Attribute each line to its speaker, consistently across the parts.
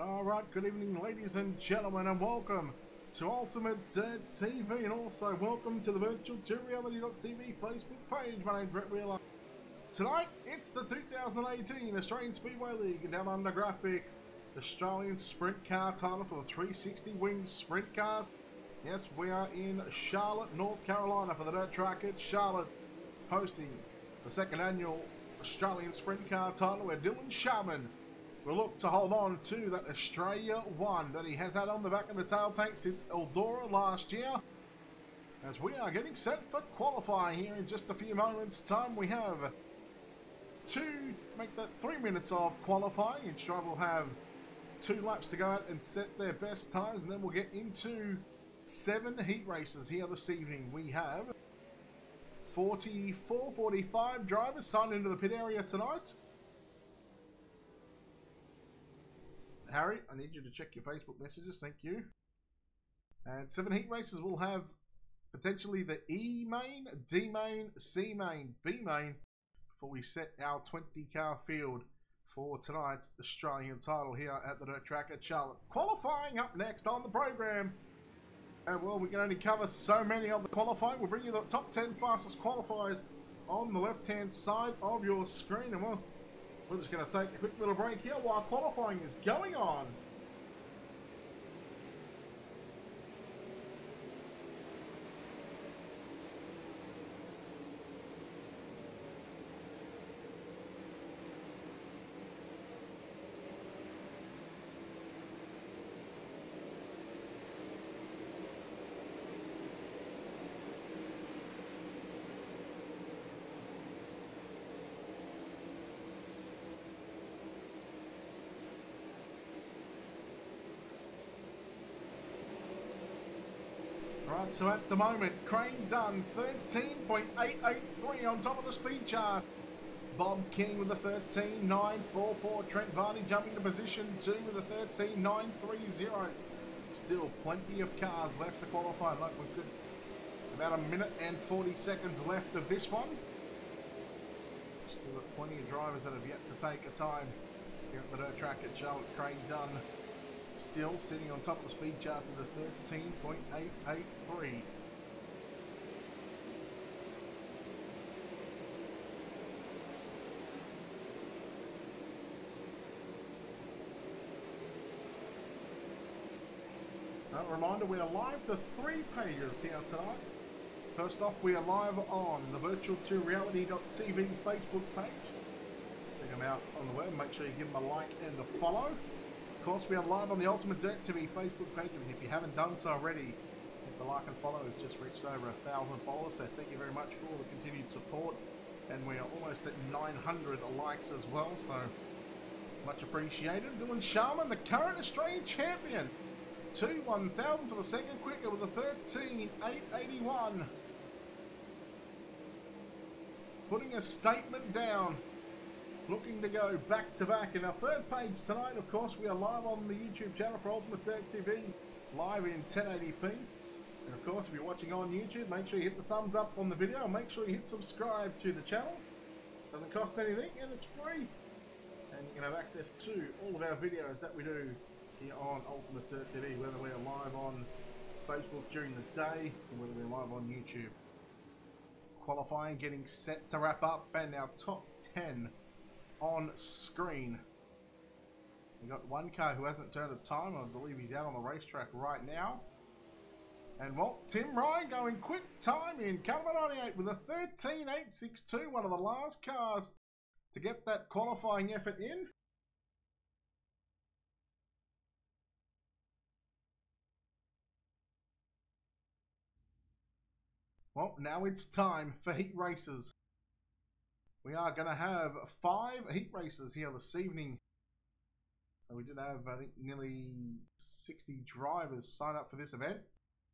Speaker 1: Alright, good evening ladies and gentlemen, and welcome to Ultimate TV, and also welcome to the virtual to reality.tv Facebook page. My name's Brett Wheeler. Tonight, it's the 2018 Australian Speedway League and Down Under Graphics Australian Sprint Car title for the 360 Wings Sprint Cars. Yes, we are in Charlotte, North Carolina for the dirt track at Charlotte, hosting the second annual Australian Sprint Car title, where Dylan Sharman will look to hold on to that Australia 1 that he has had on the back of the tail tank since Eldora last year. As we are getting set for qualifying here in just a few moments' time, we have to make that 3 minutes of qualifying. Each driver will have 2 laps to go out and set their best times, and then we'll get into 7 heat races here this evening. We have 45 drivers signed into the pit area tonight. Harry, I need you to check your Facebook messages, thank you. And 7 heat races will have potentially the E main, D main, C main, B main before we set our 20 car field for tonight's Australian title here at the dirt track at Charlotte. Qualifying up next on the program. And well, we can only cover so many of the qualifying. We'll bring you the top 10 fastest qualifiers on the left hand side of your screen. And well, we're just going to take a quick little break here while qualifying is going on. Right, so at the moment, Crane Dunn, 13.883 on top of the speed chart. Bob King with a 13.944. Trent Varney jumping to position 2 with a 13.930. Still plenty of cars left to qualify. Like we've got about a minute and 40 seconds left of this one. Still got plenty of drivers that have yet to take a time here at the dirt track at Charlotte. Crane Dunn still sitting on top of the speed chart with a 13.883. A reminder, we are live to 3 pages here tonight. First off, we are live on the virtual to reality.tv Facebook page. Check them out on the web. Make sure you give them a like and a follow. Of course, we are live on the Ultimate Dirt TV Facebook page, and if you haven't done so already, hit the like and follow. We've just reached over 1,000 followers, so thank you very much for the continued support. And we are almost at 900 likes as well, so much appreciated. Dylan Sharman, the current Australian champion, 2 1,000ths of a second quicker with a 13.881. Putting a statement down. Looking to go back to back. In our third page tonight, of course, we are live on the YouTube channel for Ultimate Dirt TV, live in 1080p. And of course, if you're watching on YouTube, make sure you hit the thumbs up on the video, and make sure you hit subscribe to the channel. Doesn't cost anything, and it's free. And you can have access to all of our videos that we do here on Ultimate Dirt TV, whether we are live on Facebook during the day, or whether we're live on YouTube. Qualifying getting set to wrap up, and our top 10 on screen. We've got one car who hasn't turned a time. I believe he's out on the racetrack right now. And well, Tim Ryan going quick time in car 98 with a 13.862, one of the last cars to get that qualifying effort in. Well, now it's time for heat races. We are going to have 5 heat races here this evening. And we did have, I think, nearly 60 drivers sign up for this event.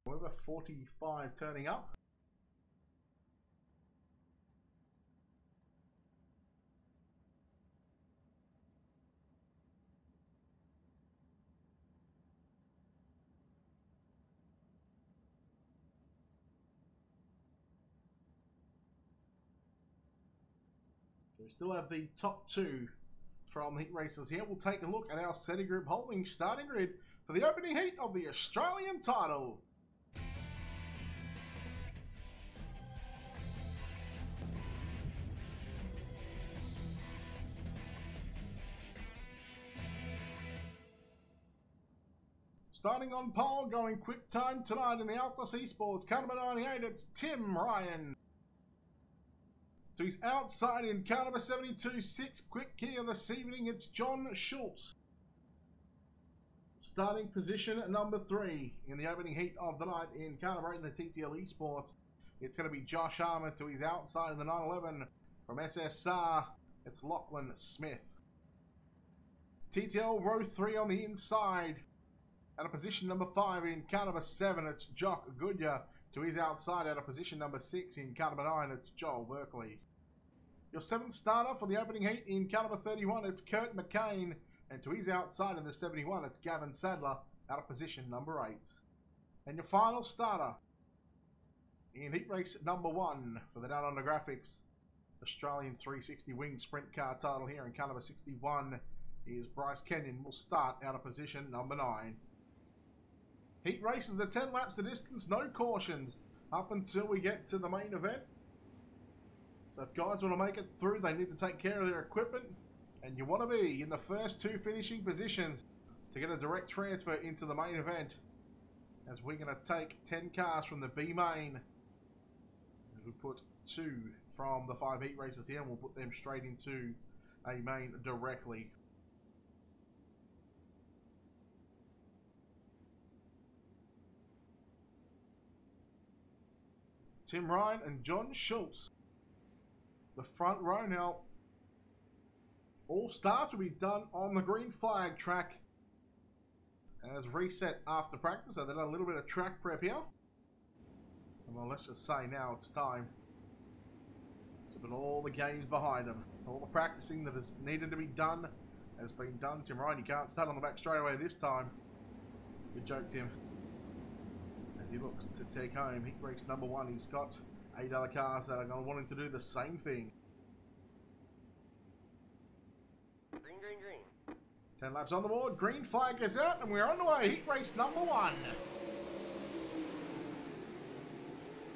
Speaker 1: However, 45 turning up. So we still have the top 2 from heat racers here. We'll take a look at our SETI Group Holdings starting grid for the opening heat of the Australian title. Starting on pole, going quick time tonight in the Alpha Esports, car number 98, it's Tim Ryan. To his outside in car number 72, 6 quick here this evening, it's John Schultz. Starting position number 3 in the opening heat of the night in car number 8 in the TTL Esports, it's going to be Josh Armour. To his outside in the 911 from SSR, it's Lachlan Smith. TTL row 3 on the inside. Out of position number 5 in car number 7, it's Jock Goodyear. To his outside, out of position number 6 in car number 9, it's Joel Berkeley. Your 7th starter for the opening heat in car number 31, it's Kurt McCain. And to his outside in the 71, it's Gavin Sadler, out of position number 8. And your final starter in heat race number 1 for the Down Under Graphics Australian 360 Wing Sprint Car title here in car number 61 is Bryce Kenyon. Will start out of position number 9. Heat races are 10 laps of distance, no cautions up until we get to the main event. So if guys want to make it through, they need to take care of their equipment. And you want to be in the first 2 finishing positions to get a direct transfer into the main event. As we're going to take 10 cars from the B main. We put 2 from the 5 heat races here, and we'll put them straight into a main directly. Tim Ryan and John Schultz. The front row now. All starts will be done on the green flag track as reset after practice. So they've done a little bit of track prep here. And well, let's just say now it's time to put all the games behind them. All the practicing that has needed to be done has been done. Tim Ryan, you can't start on the back straightaway this time. Good joke, Tim. As he looks to take home heat race number 1, he's got 8 other cars that are going to want him to do the same thing.
Speaker 2: Green, green, green.
Speaker 1: 10 laps on the board, green flag is out, and we're on the way. Heat race number 1.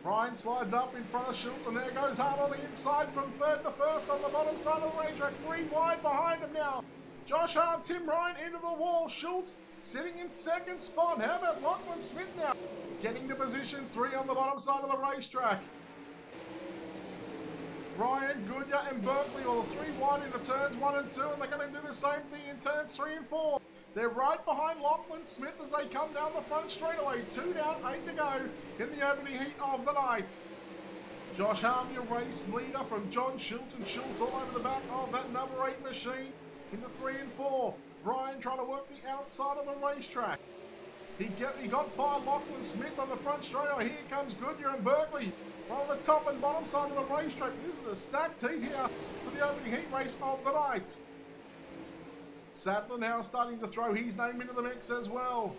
Speaker 1: Ryan slides up in front of Schultz, and there goes Hart on the inside from 3rd to 1st on the bottom side of the racetrack. 3 wide behind him now. Josh Hart, Tim Ryan into the wall. Schultz sitting in 2nd spot. How about Lachlan Smith now? Getting to position 3 on the bottom side of the racetrack. Ryan, Goodyear and Berkeley, all 3 wide into turns 1 and 2, and they're going to do the same thing in turns 3 and 4. They're right behind Lachlan Smith as they come down the front straightaway. 2 down, 8 to go in the opening heat of the night. Josh Armour, your race leader from John Schultz, and Schultz all over the back of that number 8 machine in the 3 and 4. Ryan trying to work the outside of the racetrack. He got by Lachlan Smith on the front straightaway. Here comes Goodyear and Berkeley on the top and bottom side of the racetrack. This is a stacked heat here for the opening heat race of the night. Sadler now starting to throw his name into the mix as well.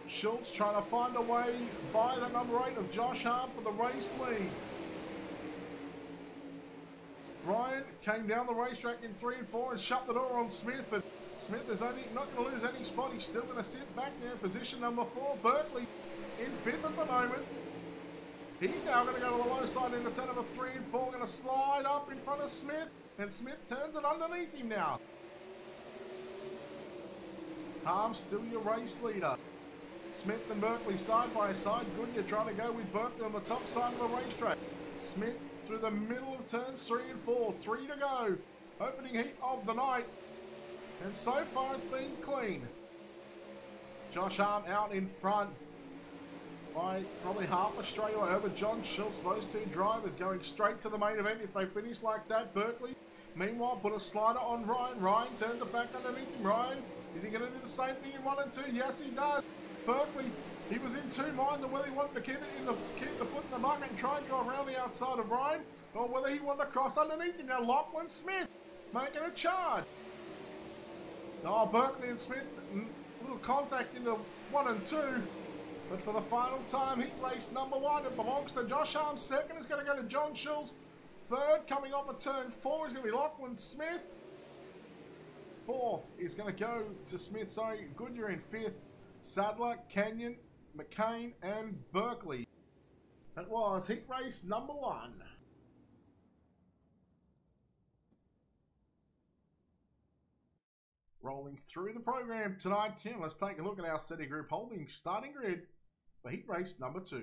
Speaker 1: Schultz trying to find a way by the number 8 of Josh Hart for the race lead. Ryan came down the racetrack in 3 and 4 and shut the door on Smith, but Smith is not going to lose any spot. He's still going to sit back there in position number 4. Berkeley in 5th at the moment. He's now going to go to the low side into turn number 3 and 4. Going to slide up in front of Smith, and Smith turns it underneath him now. Harm still your race leader. Smith and Berkeley side by side. Goodyear trying to go with Berkeley on the top side of the racetrack. Smith through the middle of turns 3 and 4. 3 to go. Opening heat of the night. And so far it's been clean. Josh Arm out in front by probably half a straightaway over John Schultz. Those 2 drivers going straight to the main event if they finish like that. Berkeley, meanwhile, put a slider on Ryan. Ryan turns it back underneath him. Ryan, is he going to do the same thing in 1 and 2? Yes, he does. Berkeley, he was in 2 minds on whether he wanted to keep the foot in the bucket and try and go around the outside of Ryan, or whether he wanted to cross underneath him. Now Lachlan Smith making a charge. Oh, Berkeley and Smith, little contact into 1 and 2. But for the final time, heat race number 1, it belongs to Josh Arm. 2nd is going to go to John Schultz. third. Coming off of turn 4 is going to be Lachlan Smith. Fourth is going to go to Smith. Sorry, Goodyear in fifth. Sadler, Canyon, McCain, and Berkeley. That was heat race number 1. Rolling through the program tonight, let's take a look at our SETI Group Holdings starting grid for heat race number 2.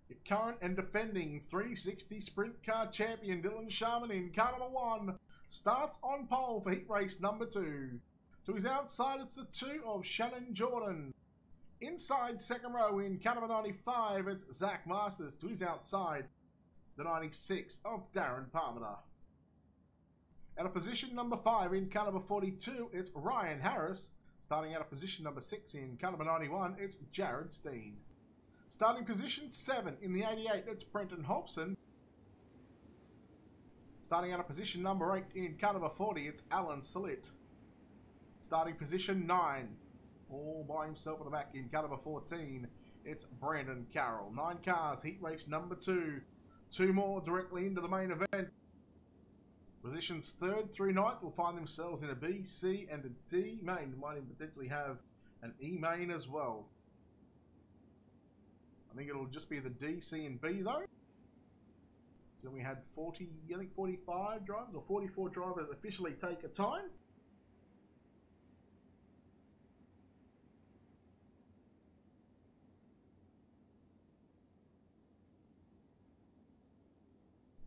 Speaker 1: Your current and defending 360 Sprint Car champion Dylan Sharman in car number 1 starts on pole for heat race number 2. To his outside, it's the 2 of Shannon Jordan. Inside second row in car number 95, it's Zach Masters. To his outside, the 96 of Darren Parmenter. At a position number 5 in car number 42, it's Ryan Harris. Starting out of position number 6 in car number 91, it's Jared Steen. Starting position 7 in the 88, it's Brenton Hobson. Starting out of position number 8 in car number 40, it's Alan Salit. Starting position 9, all by himself at the back in car number 14, it's Brandon Carroll. 9 cars, heat race number 2. 2 more directly into the main event. Positions 3rd through 9th will find themselves in a B, C, and a D main. Might even potentially have an E main as well. I think it'll just be the D, C, and B though. So we had 45 drivers or 44 drivers officially take a time.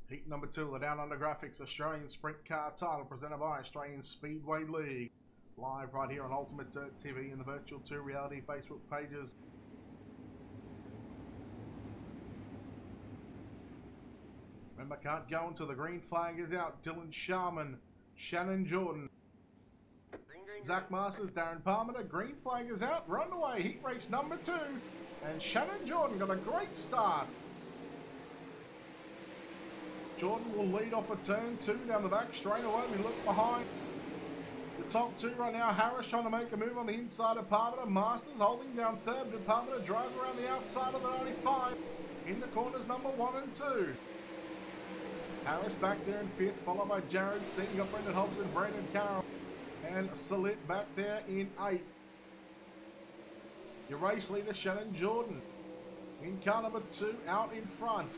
Speaker 1: Heat number 2 of the Down Under Graphics Australian Sprint Car title presented by Australian Speedway League. Live right here on Ultimate Dirt TV and the Virtual 2 Reality Facebook pages. Remember, can't go until the green flag is out. Dylan Sharman, Shannon Jordan, Zach Masters, Darren Parmenter. Green flag is out. Run away. Heat race number 2. And Shannon Jordan got a great start. Jordan will lead off a turn 2 down the back straight away. We look behind. The top 2 right now. Harris trying to make a move on the inside of Parmenter. Masters holding down 3rd. But Parmenter drive around the outside of the 95. In the corners number 1 and 2. Harris back there in 5th, followed by Jared Steen. You got Brendan Hobson, Brandon Carroll, and Salit back there in 8th. Your race leader, Shannon Jordan. In car number 2, out in front.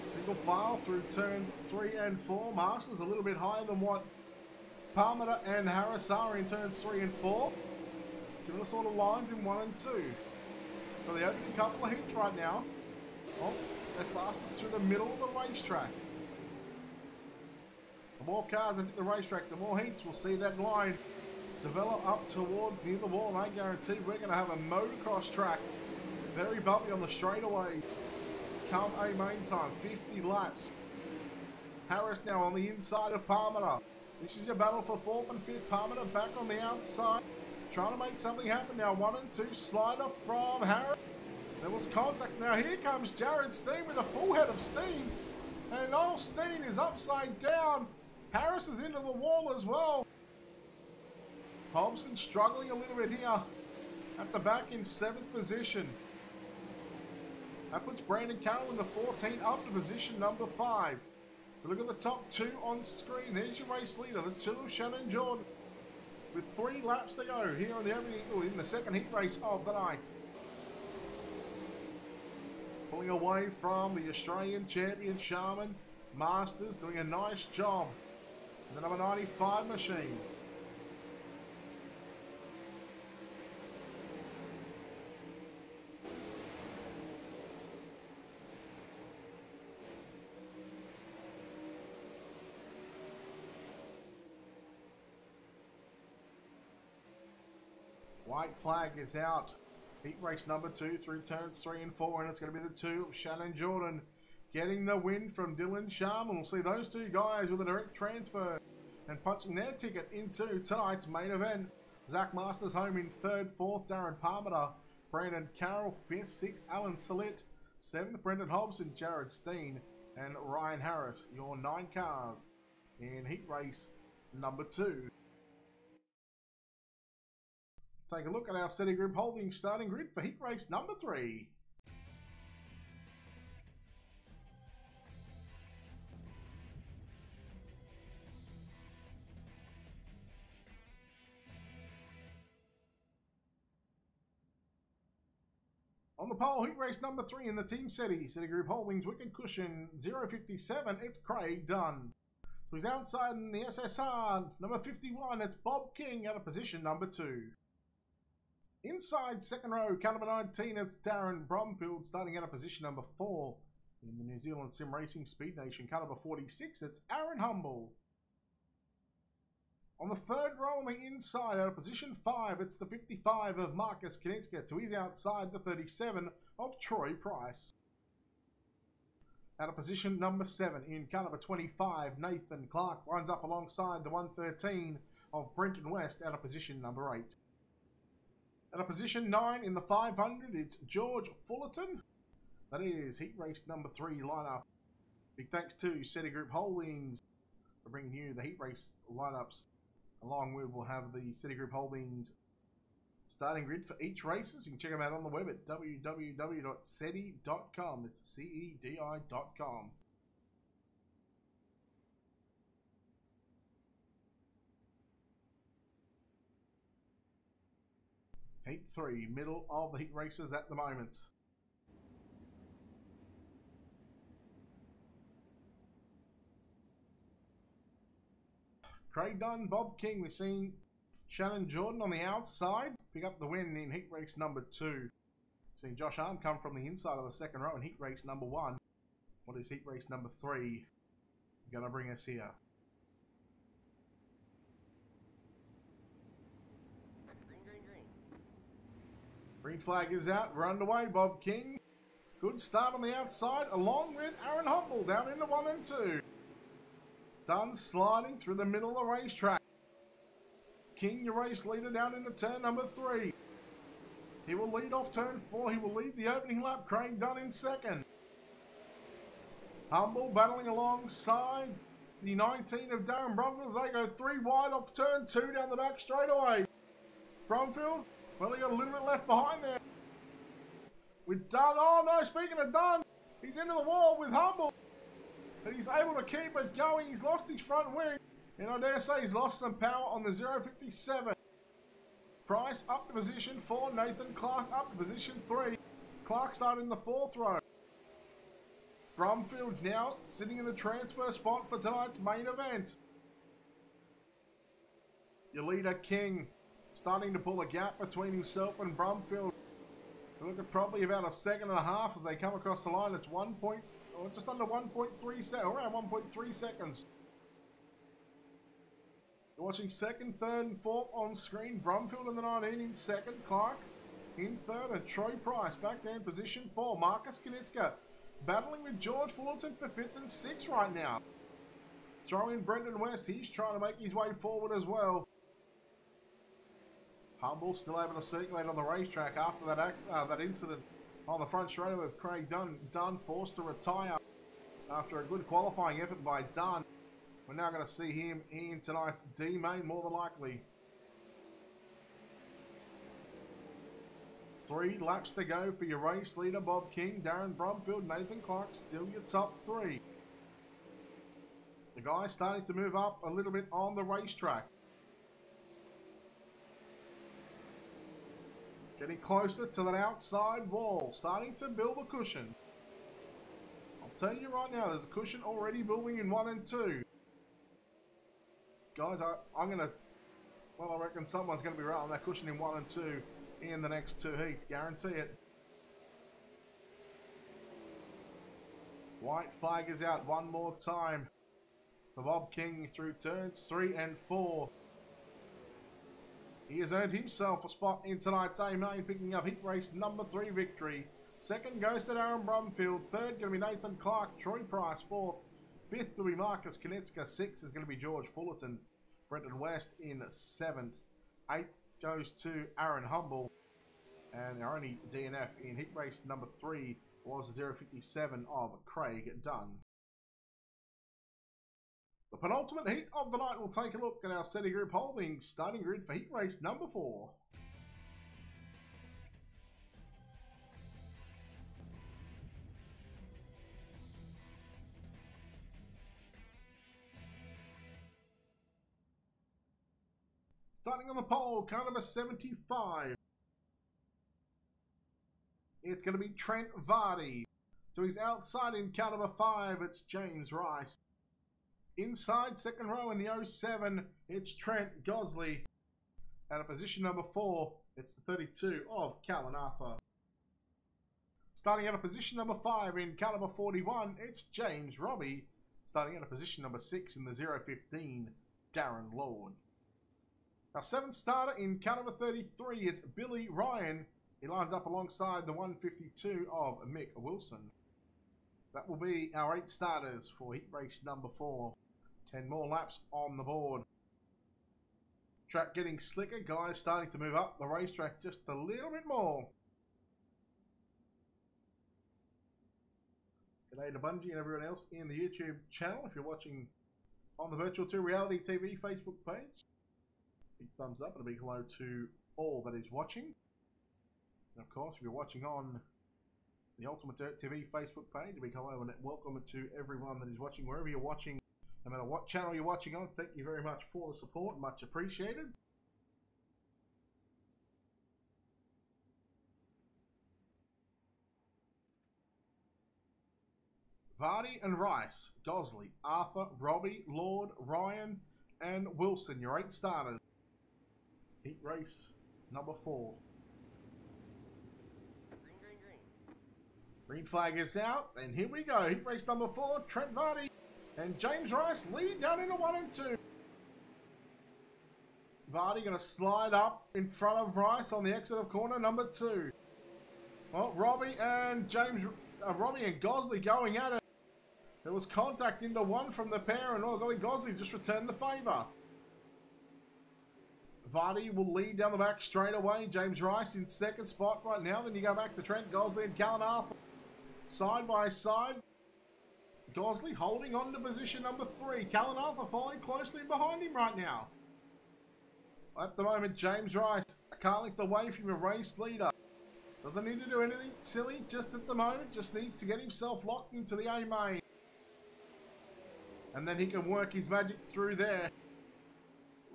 Speaker 1: Single file through turns 3 and 4. Masters a little bit higher than what Parmenter and Harris are in turns 3 and 4. Similar sort of lines in 1 and 2. So they're opening a couple of heats right now. Oh, they're fastest through the middle of the racetrack. The more cars that hit the racetrack, the more heats. We'll see that line develop up towards near the wall. And I guarantee we're going to have a motocross track. Very bumpy on the straightaway. Come a main time, 50 laps. Harris now on the inside of Parmenter. This is your battle for 4th and 5th. Parmenter back on the outside. Trying to make something happen now. 1 and 2 slider from Harris. There was contact. Now here comes Jared Steen with a full head of steam. And old Steen is upside down. Harris is into the wall as well. Hobson struggling a little bit here. At the back in 7th position. That puts Brandon Carroll in the 14 up to position number 5. But look at the top 2 on screen. There's your race leader, the 2 of Shannon Jordan. With 3 laps to go here on the opening, in the second heat race of the night. Pulling away from the Australian champion Sharman. Masters doing a nice job. And the number 95 machine. White flag is out. Heat race number 2 through turns 3 and 4, and it's going to be the 2 of Shannon Jordan getting the win from Dylan Sharman. We'll see those 2 guys with a direct transfer and punching their ticket into tonight's main event. Zach Masters home in 3rd, 4th, Darren Parmenter Brandon Carroll. 5th, 6th, Alan Salit. 7th, Brendan Hobson, Jared Steen, and Ryan Harris. Your 9 cars in heat race number 2. Take a look at our City Group Holdings starting grid for heat race number 3. On the pole, heat race number 3 in the Team City Group Holdings Wicked Cushion 057, it's Craig Dunn. So he's outside in the SSR number 51, it's Bob King out of position number 2. Inside second row, car number 19, it's Darren Bromfield starting out of position number 4. In the New Zealand Sim Racing Speed Nation, car number 46, it's Aaron Humble. On the third row on the inside, out of position 5, it's the 55 of Marcus Kinitska to his outside, the 37 of Troy Price. Out of position number 7, in car number 25, Nathan Clark lines up alongside the 113 of Brenton West, out of position number 8. Out of position 9, in the 500, it's George Fullerton. That is heat race number 3 lineup. Big thanks to City Group Holdings for bringing you the heat race lineups. Along with, we'll have the City Group Holdings starting grid for each races. You can check them out on the web at www.cedi.com. It's CEDI.com. Heat 3, middle of the heat races at the moment. Craig Dunn, Bob King. We've seen Shannon Jordan on the outside pick up the win in heat race number 2. We've seen Josh Arm come from the inside of the second row in heat race number 1. What is heat race number 3 going to bring us here? Green flag is out. We're underway. Bob King. Good start on the outside along with Aaron Humble down into 1 and 2. Dunn sliding through the middle of the racetrack. King, your race leader, down into turn number 3. He will lead off turn 4. He will lead the opening lap. Craig Dunn in second. Humble battling alongside the 19 of Darren Bromfield as they go 3 wide off turn 2 down the back straightaway. Bromfield, well, he got a little bit left behind there. With Dunn, oh no, speaking of Dunn, he's into the wall with Humble. And he's able to keep it going. He's lost his front wing. And I dare say he's lost some power on the 057. Price up to position 4. Nathan Clark up to position 3. Clark started in the 4th row. Bromfield now sitting in the transfer spot for tonight's main event. Your leader King starting to pull a gap between himself and Bromfield. We're looking at probably about a second and a half as they come across the line. It's just under 1.3 seconds, around 1.3 seconds. You're watching 2nd, 3rd, and 4th on screen. Bromfield in the 19 in 2nd. Clark in 3rd, and Troy Price back there in position 4. Marcus Kinitska battling with George Fullerton for 5th and 6th right now. Throw in Brendan West. He's trying to make his way forward as well. Humble still able to circulate on the racetrack after that incident on the front straightaway with Craig Dunn. Dunn forced to retire after a good qualifying effort by Dunn. We're now going to see him in tonight's D main more than likely. 3 laps to go for your race leader Bob King, Darren Bromfield, Nathan Clark, still your top 3. The guy starting to move up a little bit on the racetrack. Getting closer to that outside wall, starting to build a cushion. I'll tell you right now, there's a cushion already building in 1 and 2. Guys, I reckon someone's going to be right on that cushion in 1 and 2 in the next 2 heats, guarantee it. White flag is out one more time for Bob King through turns 3 and 4. He has earned himself a spot in tonight's A main, picking up heat race number 3 victory. 2nd goes to Aaron Bromfield. 3rd going to be Nathan Clark. Troy Price 4th. 5th will be Marcus Kinitska. 6th is going to be George Fullerton. Brenton West in 7th. 8th goes to Aaron Humble. And our only DNF in heat race number 3 was 057 of Craig Dunn. The penultimate heat of the night, we'll take a look at our SETI Group Holdings starting grid for heat race number 4. Starting on the pole, car number 75. It's going to be Trent Vardy. To his outside in car number 5, it's James Rice. Inside second row in the 07, it's Trent Gosley. And at position number 4, it's the 32 of Callan Arthur. Starting out of position number 5 in car number 41, it's James Robbie. Starting out of position number 6 in the 015, Darren Lord. Our 7th starter in car number 33 is Billy Ryan. He lines up alongside the 152 of Mick Wilson. That will be our 8 starters for heat race number 4. 10 more laps on the board. Track getting slicker. Guys starting to move up the racetrack just a little bit more. G'day to Bungie and everyone else in the YouTube channel. If you're watching on the Virtual 2 Reality TV Facebook page, big thumbs up and a big hello to all that is watching. And of course, if you're watching on the Ultimate Dirt TV Facebook page, a big hello and welcome to everyone that is watching wherever you're watching. No matter what channel you're watching on, thank you very much for the support. Much appreciated. Vardy and Rice, Gosley, Arthur, Robbie, Lord, Ryan, and Wilson, your 8 starters. Heat race number 4.
Speaker 2: Green, green, green.
Speaker 1: Green flag is out, and here we go. Heat race number 4, Trent Vardy and James Rice lead down into 1 and 2. Vardy going to slide up in front of Rice on the exit of corner number 2. Well, Robbie and Gosley going at it. There was contact into 1 from the pair, and Gosley just returned the favour. Vardy will lead down the back straight away. James Rice in 2nd spot right now. Then you go back to Trent Gosley and Callan Arthur. Side by side. Gosley holding on to position number 3. Callan Arthur following closely behind him right now. At the moment, James Rice can't lift away from a race leader. Doesn't need to do anything silly just at the moment. Just needs to get himself locked into the A main. And then he can work his magic through there.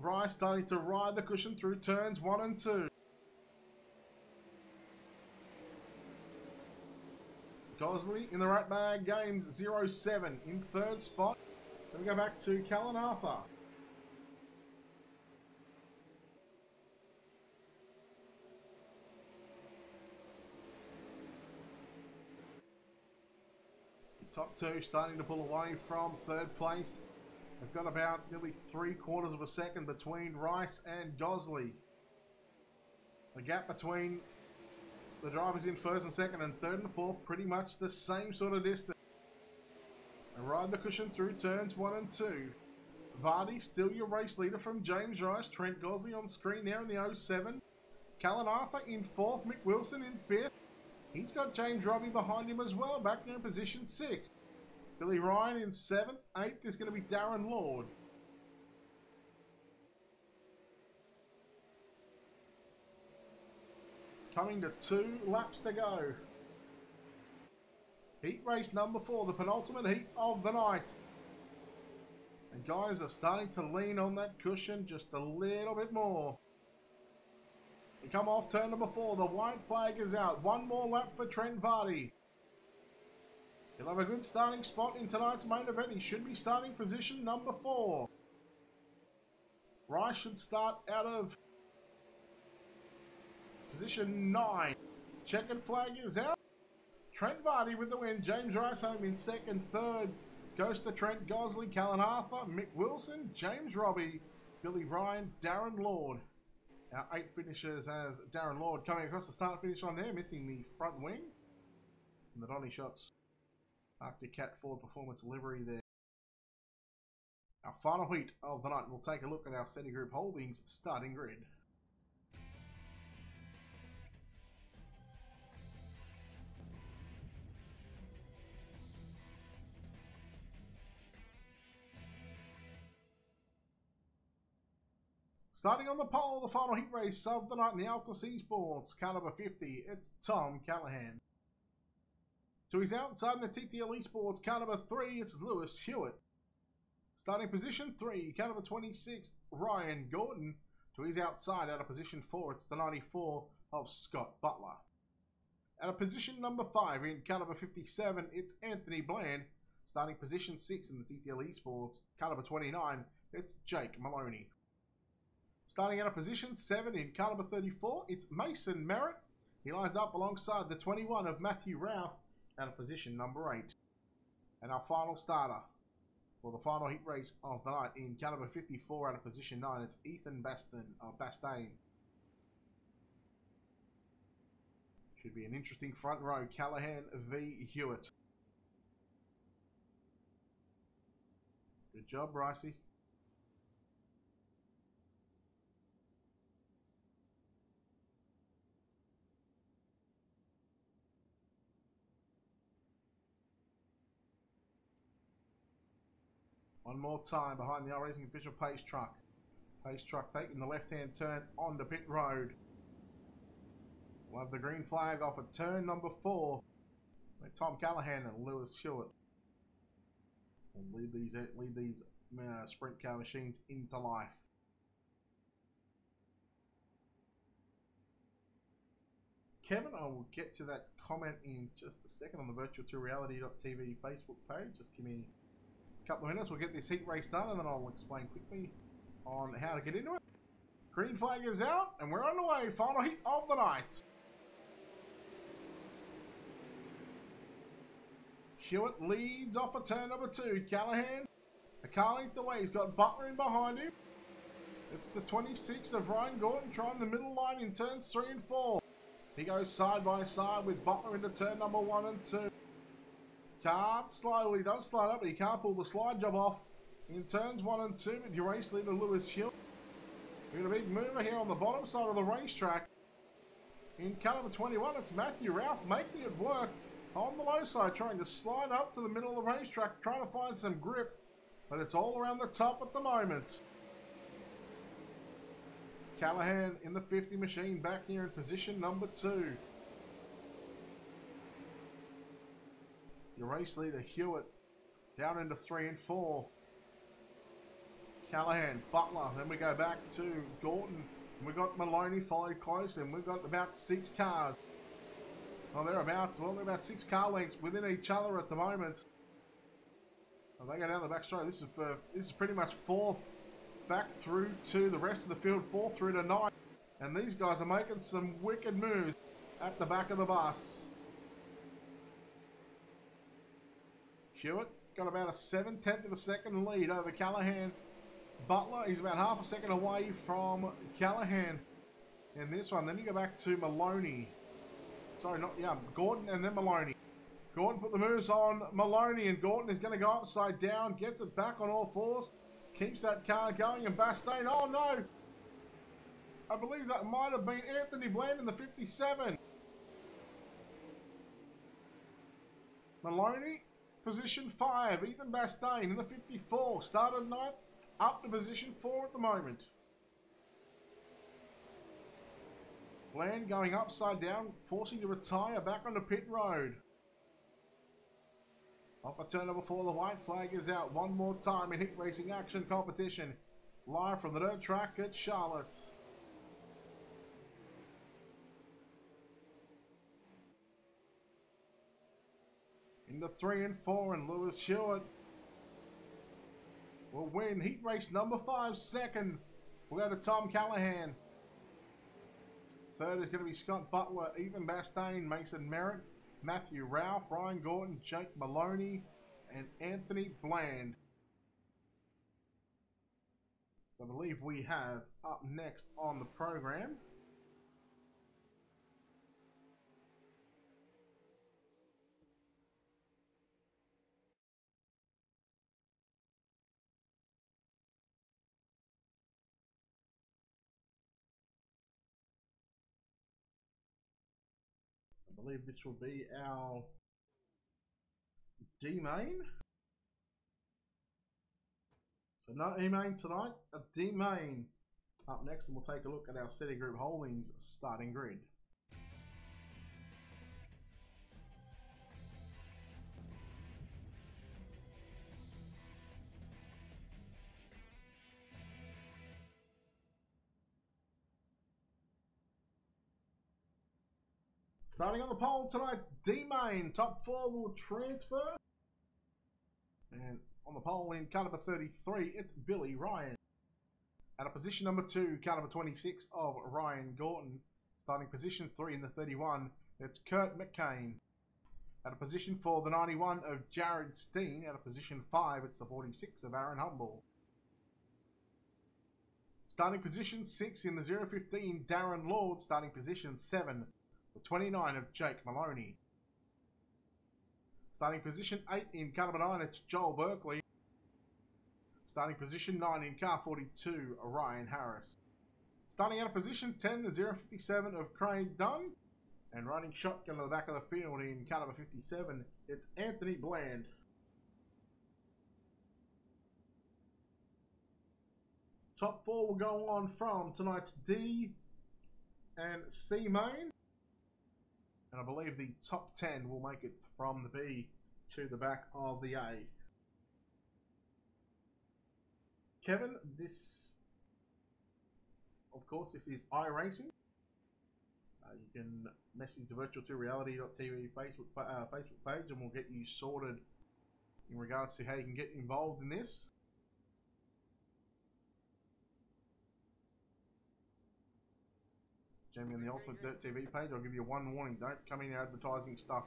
Speaker 1: Rice starting to ride the cushion through turns 1 and 2. Gosley in the right bag gains 0-7 in 3rd spot. Then we go back to Callan Arthur. Top 2 starting to pull away from 3rd place. They've got about nearly 3/4 of a second between Rice and Gosley. The gap between the drivers in 1st and 2nd and 3rd and 4th pretty much the same sort of distance. They ride the cushion through turns 1 and 2. Vardy still your race leader from James Rice. Trent Gosley on screen there in the 07. Callan Arthur in 4th. Mick Wilson in 5th. He's got James Robbie behind him as well, back there in position 6. Billy Ryan in 7th. 8th is going to be Darren Lord. Coming to 2 laps to go. Heat race number 4, the penultimate heat of the night. And guys are starting to lean on that cushion just a little bit more. We come off turn number 4. The white flag is out. 1 more lap for Trent Vardy. He'll have a good starting spot in tonight's main event. He should be starting position number 4. Rice should start out of position 9. Checkered flag is out. Trent Vardy with the win. James Rice home in 2nd. 3rd goes to Trent Gosley, Callan Arthur, Mick Wilson, James Robbie, Billy Ryan, Darren Lord. Our 8 finishers as Darren Lord coming across the start finish line there, missing the front wing. And the Donny shots after Cat Ford Performance livery there. Our final heat of the night, we'll take a look at our SETI Group Holdings starting grid. Starting on the pole, the final heat race of the night in the Alpha C Sports, caliber 50, it's Tom Callahan. To his outside in the TTL Esports, caliber 3, it's Lewis Hewitt. Starting position 3, caliber 26, Ryan Gordon. To his outside, out of position 4, it's the 94 of Scott Butler. Out of position number 5, in caliber 57, it's Anthony Bland. Starting position 6 in the TTL Esports, caliber 29, it's Jake Maloney. Starting out of position 7 in caliber 34, it's Mason Merritt. He lines up alongside the 21 of Matthew Rao, out of position number 8. And our final starter for the final heat race of the night in caliber 54 out of position 9, it's Ethan Bastain. Should be an interesting front row, Callahan v Hewitt. Good job, Brycey. One more time behind the R-Racing official pace truck. Pace truck taking the left-hand turn onto pit road. We'll have the green flag off at turn number 4. Where Tom Callahan and Lewis Hewitt will lead these sprint car machines into life. Kevin, I will get to that comment in just a second on the virtual2reality.tv Facebook page. Just give me couple of minutes, we'll get this heat race done and then I'll explain quickly on how to get into it. Green flag is out and we're on the way. Final heat of the night. Hewitt leads off of turn number 2. Callahan, a car length away. He's got Butler in behind him. It's the 26th of Ryan Gordon trying the middle line in turns 3 and 4. He goes side by side with Butler into turn number 1 and 2. Can't slide, well he does slide up, but he can't pull the slide job off in turns 1 and 2, but your race leader Lewis Hewitt. We've got a big mover here on the bottom side of the racetrack. In caliber 21, it's Matthew Routh making it work on the low side, trying to slide up to the middle of the racetrack, trying to find some grip, but it's all around the top at the moment. Callahan in the 50 machine back here in position number 2. Your race leader Hewitt down into 3 and 4. Callahan, Butler, then we go back to Gordon. And we've got Maloney followed close, and we've got about 6 cars. Well, they're about 6 car lengths within each other at the moment. Well, they go down the back straight. This is pretty much 4th back through to the rest of the field, 4th through to 9. And these guys are making some wicked moves at the back of the bus. Hewitt got about a 7/10 of a second lead over Callahan. Butler, he's about half a second away from Callahan in this one. Then you go back to Maloney. Sorry, Gordon and then Maloney. Gordon put the moves on Maloney, and Gordon is going to go upside down, gets it back on all fours, keeps that car going, and Bastain, oh no! I believe that might have been Anthony Bland in the 57. Maloney, position 5. Ethan Bastain in the 54. Started 9th, up to position 4 at the moment. Bland going upside down, forcing to retire back onto pit road. Off of turn number 4, the white flag is out one more time in heat racing action competition. Live from the dirt track at Charlotte. Into 3 and 4, and Lewis Hewitt will win heat race number 5 second. We'll go to Tom Callahan. Third is going to be Scott Butler, Ethan Bastain, Mason Merritt, Matthew Ralph, Ryan Gordon, Jake Maloney, and Anthony Bland. So I believe we have up next on the program I believe this will be our D main. So no E main tonight, a D main up next, and we'll take a look at our City Group Holdings starting grid. Starting on the pole tonight, D-Main, top 4 will transfer. And on the pole in car number 33, it's Billy Ryan. At a position number 2, car number 26 of Ryan Gorton. Starting position 3 in the 31, it's Kurt McCain. At a position 4, the 91 of Jared Steen. At a position 5, it's the 46 of Aaron Humble. Starting position 6 in the 015, Darren Lord. Starting position 7, the 29 of Jake Maloney. Starting position 8 in car number 9, it's Joel Berkeley. Starting position 9 in car 42, Ryan Harris. Starting out of position 10, the 057 of Craig Dunn. And riding shotgun to the back of the field in car number 57, it's Anthony Bland. Top 4 will go on from tonight's D and C main. And I believe the top 10 will make it from the B to the back of the A. Kevin, of course, this is iRacing. You can message the virtual2reality.tv Facebook page and we'll get you sorted in regards to how you can get involved in this. Jamie on the Ultimate Dirt TV page, I'll give you one warning, don't come in advertising stuff.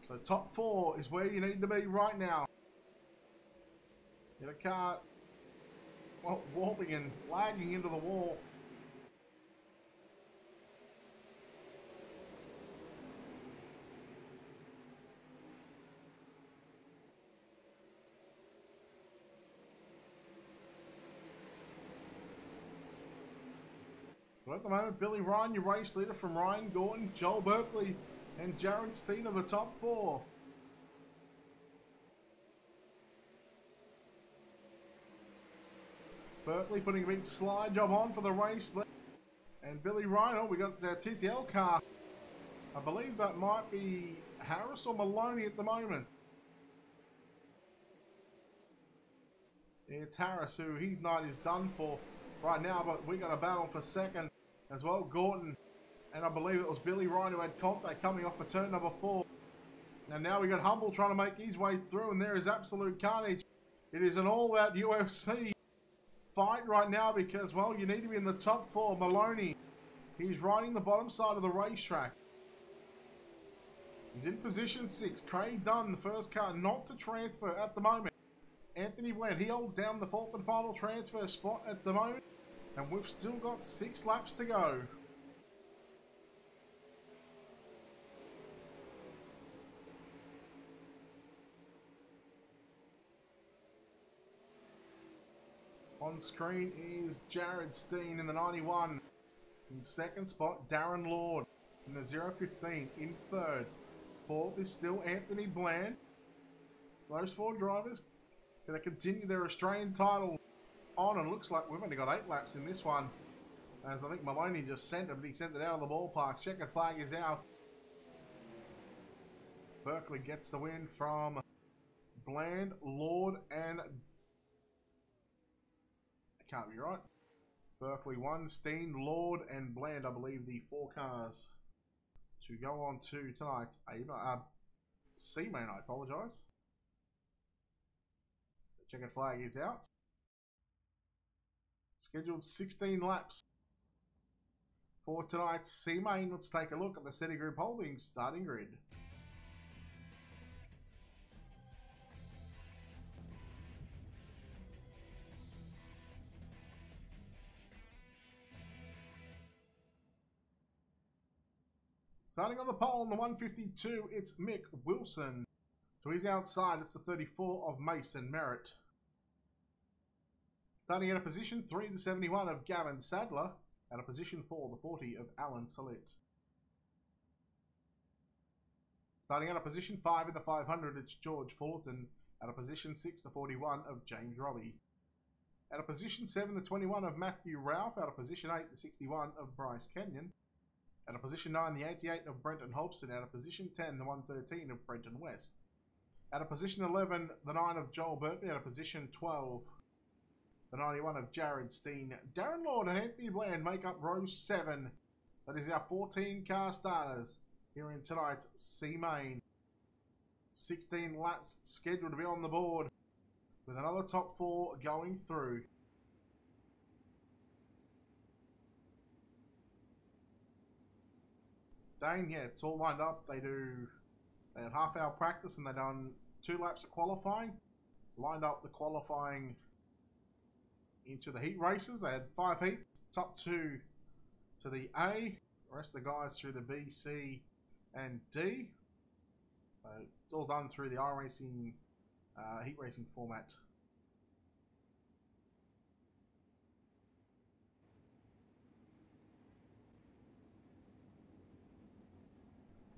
Speaker 1: So top 4 is where you need to be right now. Get a car warping and lagging into the wall. So at the moment, Billy Ryan, your race leader from Ryan Gorton, Joel Berkeley and Jared Steen are the top 4. Berkeley putting a big slide job on for the race. And Billy Ryan, oh, we got the TTL car. I believe that might be Harris or Maloney at the moment. It's Harris, who his night is done for right now, but we got a battle for second as well. Gorton, and I believe it was Billy Ryan who had contact coming off of turn number 4. And now we got Humble trying to make his way through, and there is absolute carnage. It is an all-out UFC fight right now because, well, you need to be in the top 4. Maloney, he's riding the bottom side of the racetrack. He's in position 6. Craig Dunn, the first car not to transfer at the moment. Anthony Bland, he holds down the 4th and final transfer spot at the moment. And we've still got 6 laps to go. On screen is Jared Steen in the 91. In second spot, Darren Lord in the 015 in third. 4th is still Anthony Bland. Those 4 drivers going to continue their Australian title on, and looks like we've only got 8 laps in this one. As I think Maloney just sent it, but he sent it out of the ballpark. Checkered flag is out. Berkeley gets the win from Bland, Lord, and can't be right. Berkeley 1, Steen, Lord, and Bland, I believe, the 4 cars to go on to tonight's C main. I apologise. The checkered flag is out. Scheduled 16 laps for tonight's C main. Let's take a look at the City Group Holdings starting grid. Starting on the pole on the 152, it's Mick Wilson. To his outside, it's the 34 of Mason Merritt. Starting at a position 3, the 71 of Gavin Sadler. And a position 4, the 40 of Alan Salit. Starting at a position 5 in the 500, it's George Fullerton. Out of position 6, the 41 of James Robbie. Out of position 7, the 21 of Matthew Ralph. Out of position 8, the 61 of Bryce Kenyon. Out of position 9, the 88 of Brenton Hobson. Out of position 10, the 113 of Brenton West. Out of position 11, the 9 of Joel Berkeley. Out of position 12, the 91 of Jared Steen. Darren Lord and Anthony Bland make up row 7. That is our 14 car starters here in tonight's C Main. 16 laps scheduled to be on the board with another top 4 going through. Dane, yeah, it's all lined up. They had half-hour practice and they done 2 laps of qualifying. Lined up the qualifying into the heat races. They had 5 heats, top 2 to the A, the rest of the guys through the B, C, and D. So it's all done through the iRacing heat racing format.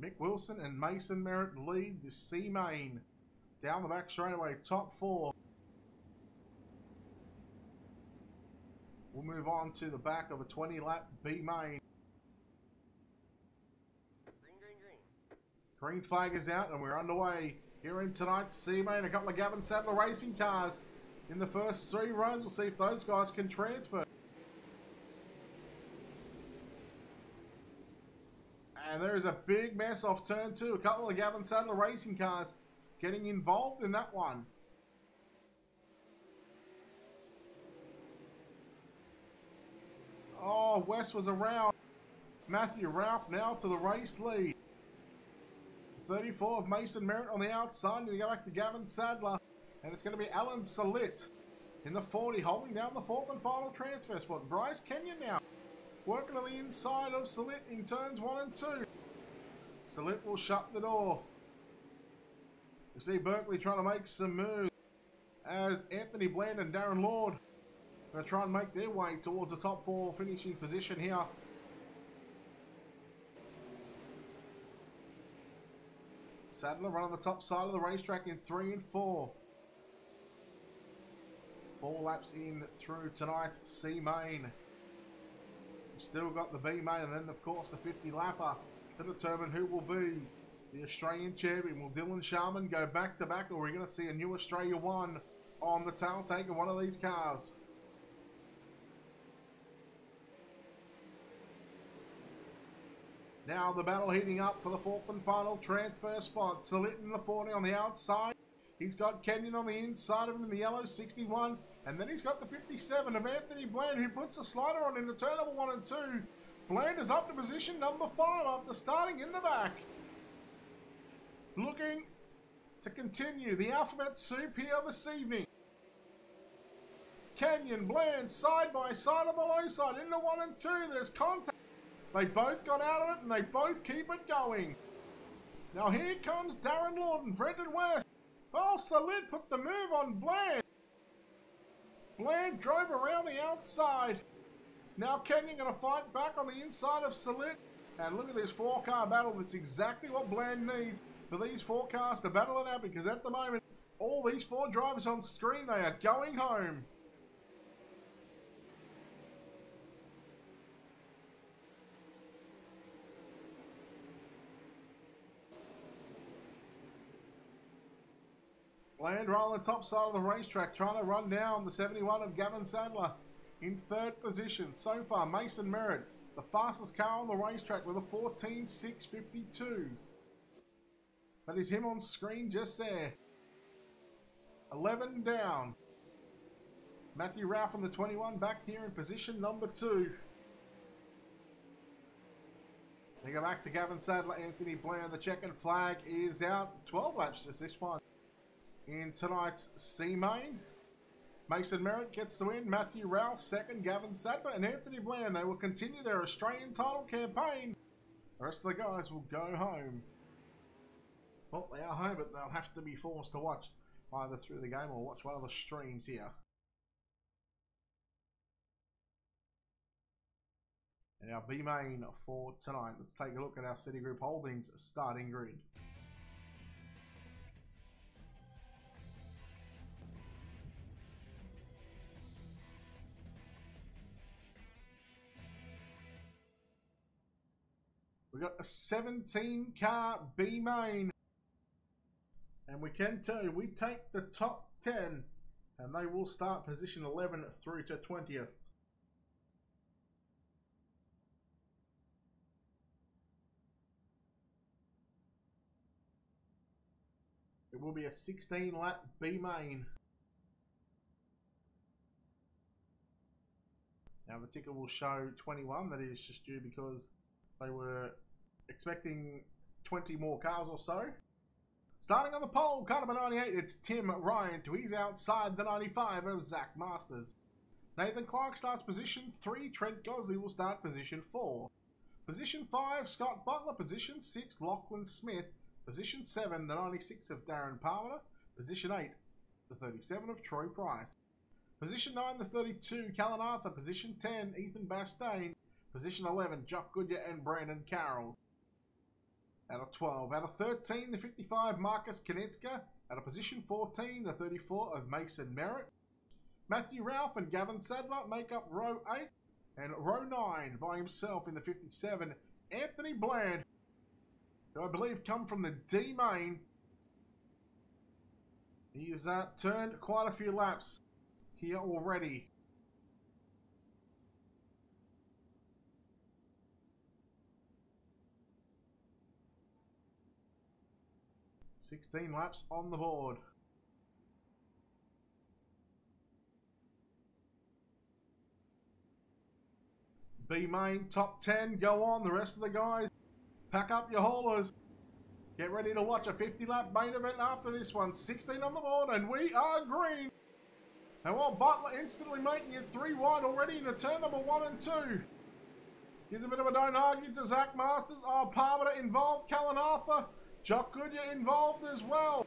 Speaker 1: Mick Wilson and Mason Merritt lead the C Main. Down the back straightaway, top 4. We'll move on to the back of a 20-lap B Main. Green flag is out and we're underway here in tonight's C Main. A couple of Gavin Sadler racing cars in the first 3 rows. We'll see if those guys can transfer. And there is a big mess off turn 2. A couple of Gavin Sadler racing cars getting involved in that one. Oh, West was around. Matthew Ralph now to the race lead. 34 of Mason Merritt on the outside. Going to go back to Gavin Sadler. And it's going to be Alan Salit in the 40, holding down the 4th and final transfer spot. Bryce Kenyon now working on the inside of Salit in turns 1 and 2. Salit will shut the door. You see Berkeley trying to make some moves as Anthony Bland and Darren Lord are going to try and make their way towards the top 4 finishing position here. Sadler running the top side of the racetrack in 3 and 4. 4 laps in through tonight's C Main. We've still got the B Main and then of course the 50 lapper to determine who will be the Australian champion. Will Dylan Sharman go back to back, or are we going to see a new Australia 1 on the tail taking one of these cars? Now the battle heating up for the 4th and final transfer spot. Salit in the 40 on the outside. He's got Kenyon on the inside of him in the yellow 61. And then he's got the 57 of Anthony Bland, who puts a slider on into turn number 1 and 2. Bland is up to position number 5 after starting in the back. Looking to continue the alphabet soup here this evening. Kenyon, Bland, side by side on the low side into 1 and 2. There's contact. They both got out of it and they both keep it going. Now here comes Darren Lord and Brenton West. Oh, Salit put the move on Bland. Bland drove around the outside. Now Kenyon going to fight back on the inside of Salit. And look at this 4-car battle. That's exactly what Bland needs for these 4 cars to battle it out, because at the moment, all these 4 drivers on screen, they are going home. Bland right on the top side of the racetrack, trying to run down the 71 of Gavin Sadler in 3rd position. So far, Mason Merritt, the fastest car on the racetrack with a 14.652. That is him on screen just there. 11 down. Matthew Ralph from the 21 back here in position number 2. They go back to Gavin Sadler, Anthony Bland. The checkered flag is out. 12 laps is this one. In tonight's C Main, Mason Merritt gets the win. Matthew Ralph second, Gavin Sadler and Anthony Bland. They will continue their Australian title campaign. The rest of the guys will go home. Well, they are home, but they'll have to be forced to watch either through the game or watch one of the streams here. And our B Main for tonight. Let's take a look at our Citigroup Holdings starting grid. We've got a 17 car B main. And we can tell you, we take the top 10 and they will start position 11 through to 20th. It will be a 16 lap B main. Now the ticker will show 21, that is just due because they were expecting 20 more cars or so. Starting on the pole, car number 98, it's Tim Ryan. He's outside the 95 of Zach Masters. Nathan Clark starts position 3, Trent Gosley will start position 4. Position 5, Scott Butler. Position 6, Lachlan Smith. Position 7, the 96 of Darren Palmer. Position 8, the 37 of Troy Price. Position 9, the 32, Callan Arthur. Position 10, Ethan Bastain. Position 11, Jock Goodyear and Brandon Carroll. Out of 12. Out of 13, the 55, Marcus Kanitzka. Out of position 14, the 34 of Mason Merritt. Matthew Ralph and Gavin Sadler make up row 8. And row 9 by himself in the 57, Anthony Bland, who I believe come from the D main. He has turned quite a few laps here already. $16 laps on the board. B main, top 10, go on. The rest of the guys, pack up your haulers. Get ready to watch a 50 lap main event after this one. 16 on the board and we are green. And while Butler instantly making it 3 wide already into turn number 1 and 2. Gives a bit of a don't argue to Zach Masters. Oh, Palmer involved, Callan Arthur. Jock Goodyear involved as well.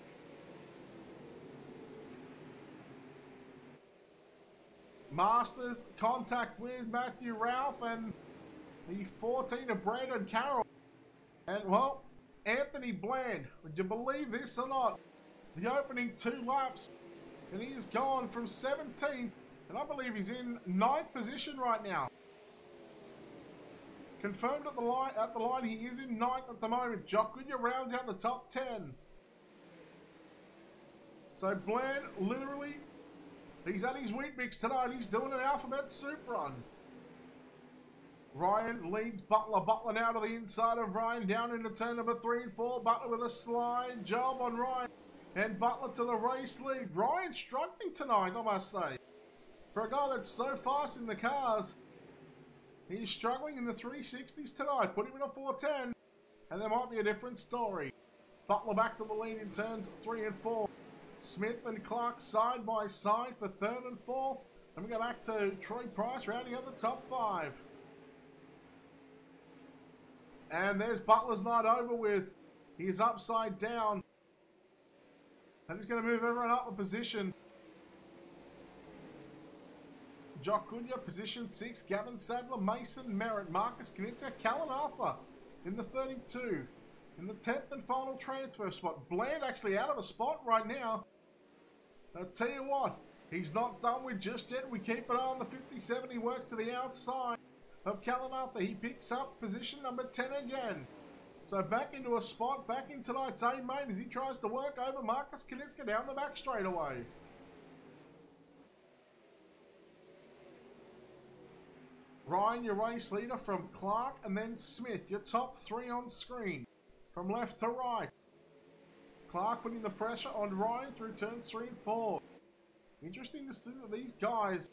Speaker 1: Masters contact with Matthew Ralph and the 14 of Brandon Carroll. And well, Anthony Bland, would you believe this or not? The opening 2 laps and he's gone from 17th and I believe he's in 9th position right now. Confirmed at the line, he is in 9th at the moment. Jock Goodyear rounds out the top 10. So Bland literally, he's at his wheat mix tonight. He's doing an alphabet soup run. Ryan leads Butler. Butler now to the inside of Ryan. Down into turn number 3 and 4. Butler with a slide job on Ryan. And Butler to the race lead. Ryan struggling tonight, I must say. For a guy that's so fast in the cars, he's struggling in the 360s tonight. Put him in a 410 and there might be a different story. Butler back to the lead in turns 3 and 4. Smith and Clark side by side for 3rd and 4th. Then we go back to Troy Price rounding out the top 5. And there's Butler's night over with. He is upside down. And he's going to move everyone up a position. Jock Goodyear, position 6. Gavin Sadler, Mason Merritt, Marcus Knitzer, Callan Arthur in the 32. In the 10th and final transfer spot. Bland actually out of a spot right now. I'll tell you what, he's not done with just yet. We keep an eye on the 57. He works to the outside of Callan Arthur. He picks up position number 10 again. So back into a spot, back in tonight's A main as he tries to work over Marcus Knitzer down the back straightaway. Ryan, your race leader from Clark, and then Smith, your top 3 on screen. From left to right. Clark putting the pressure on Ryan through turns 3 and 4. Interesting to see that these guys,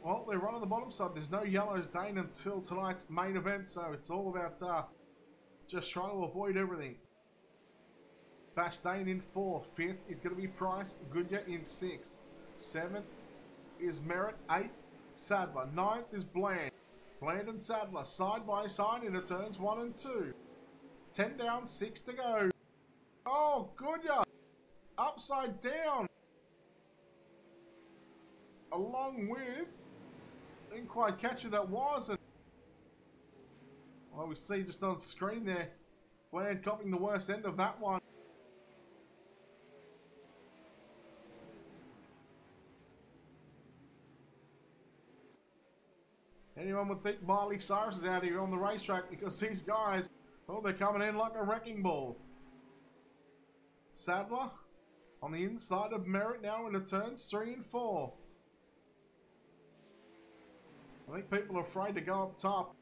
Speaker 1: well, they're right on the bottom side. There's no yellows Dane until tonight's main event, so it's all about just trying to avoid everything. Bastain in 4th. 5th is going to be Price. Goodyear in 6th. 7th is Merritt. 8th, Sadler. 9th is Bland. Bland and Sadler side by side into turns 1 and 2. 10 down, 6 to go. Oh, Goodyear. Upside down. Along with, didn't quite catch who that was. Well, we see just on screen there, Bland copying the worst end of that one. Anyone would think Miley Cyrus is out here on the racetrack because these guys Oh, they're coming in like a wrecking ball. Sadler on the inside of Merritt now into turns 3 and 4. I think people are afraid to go up top.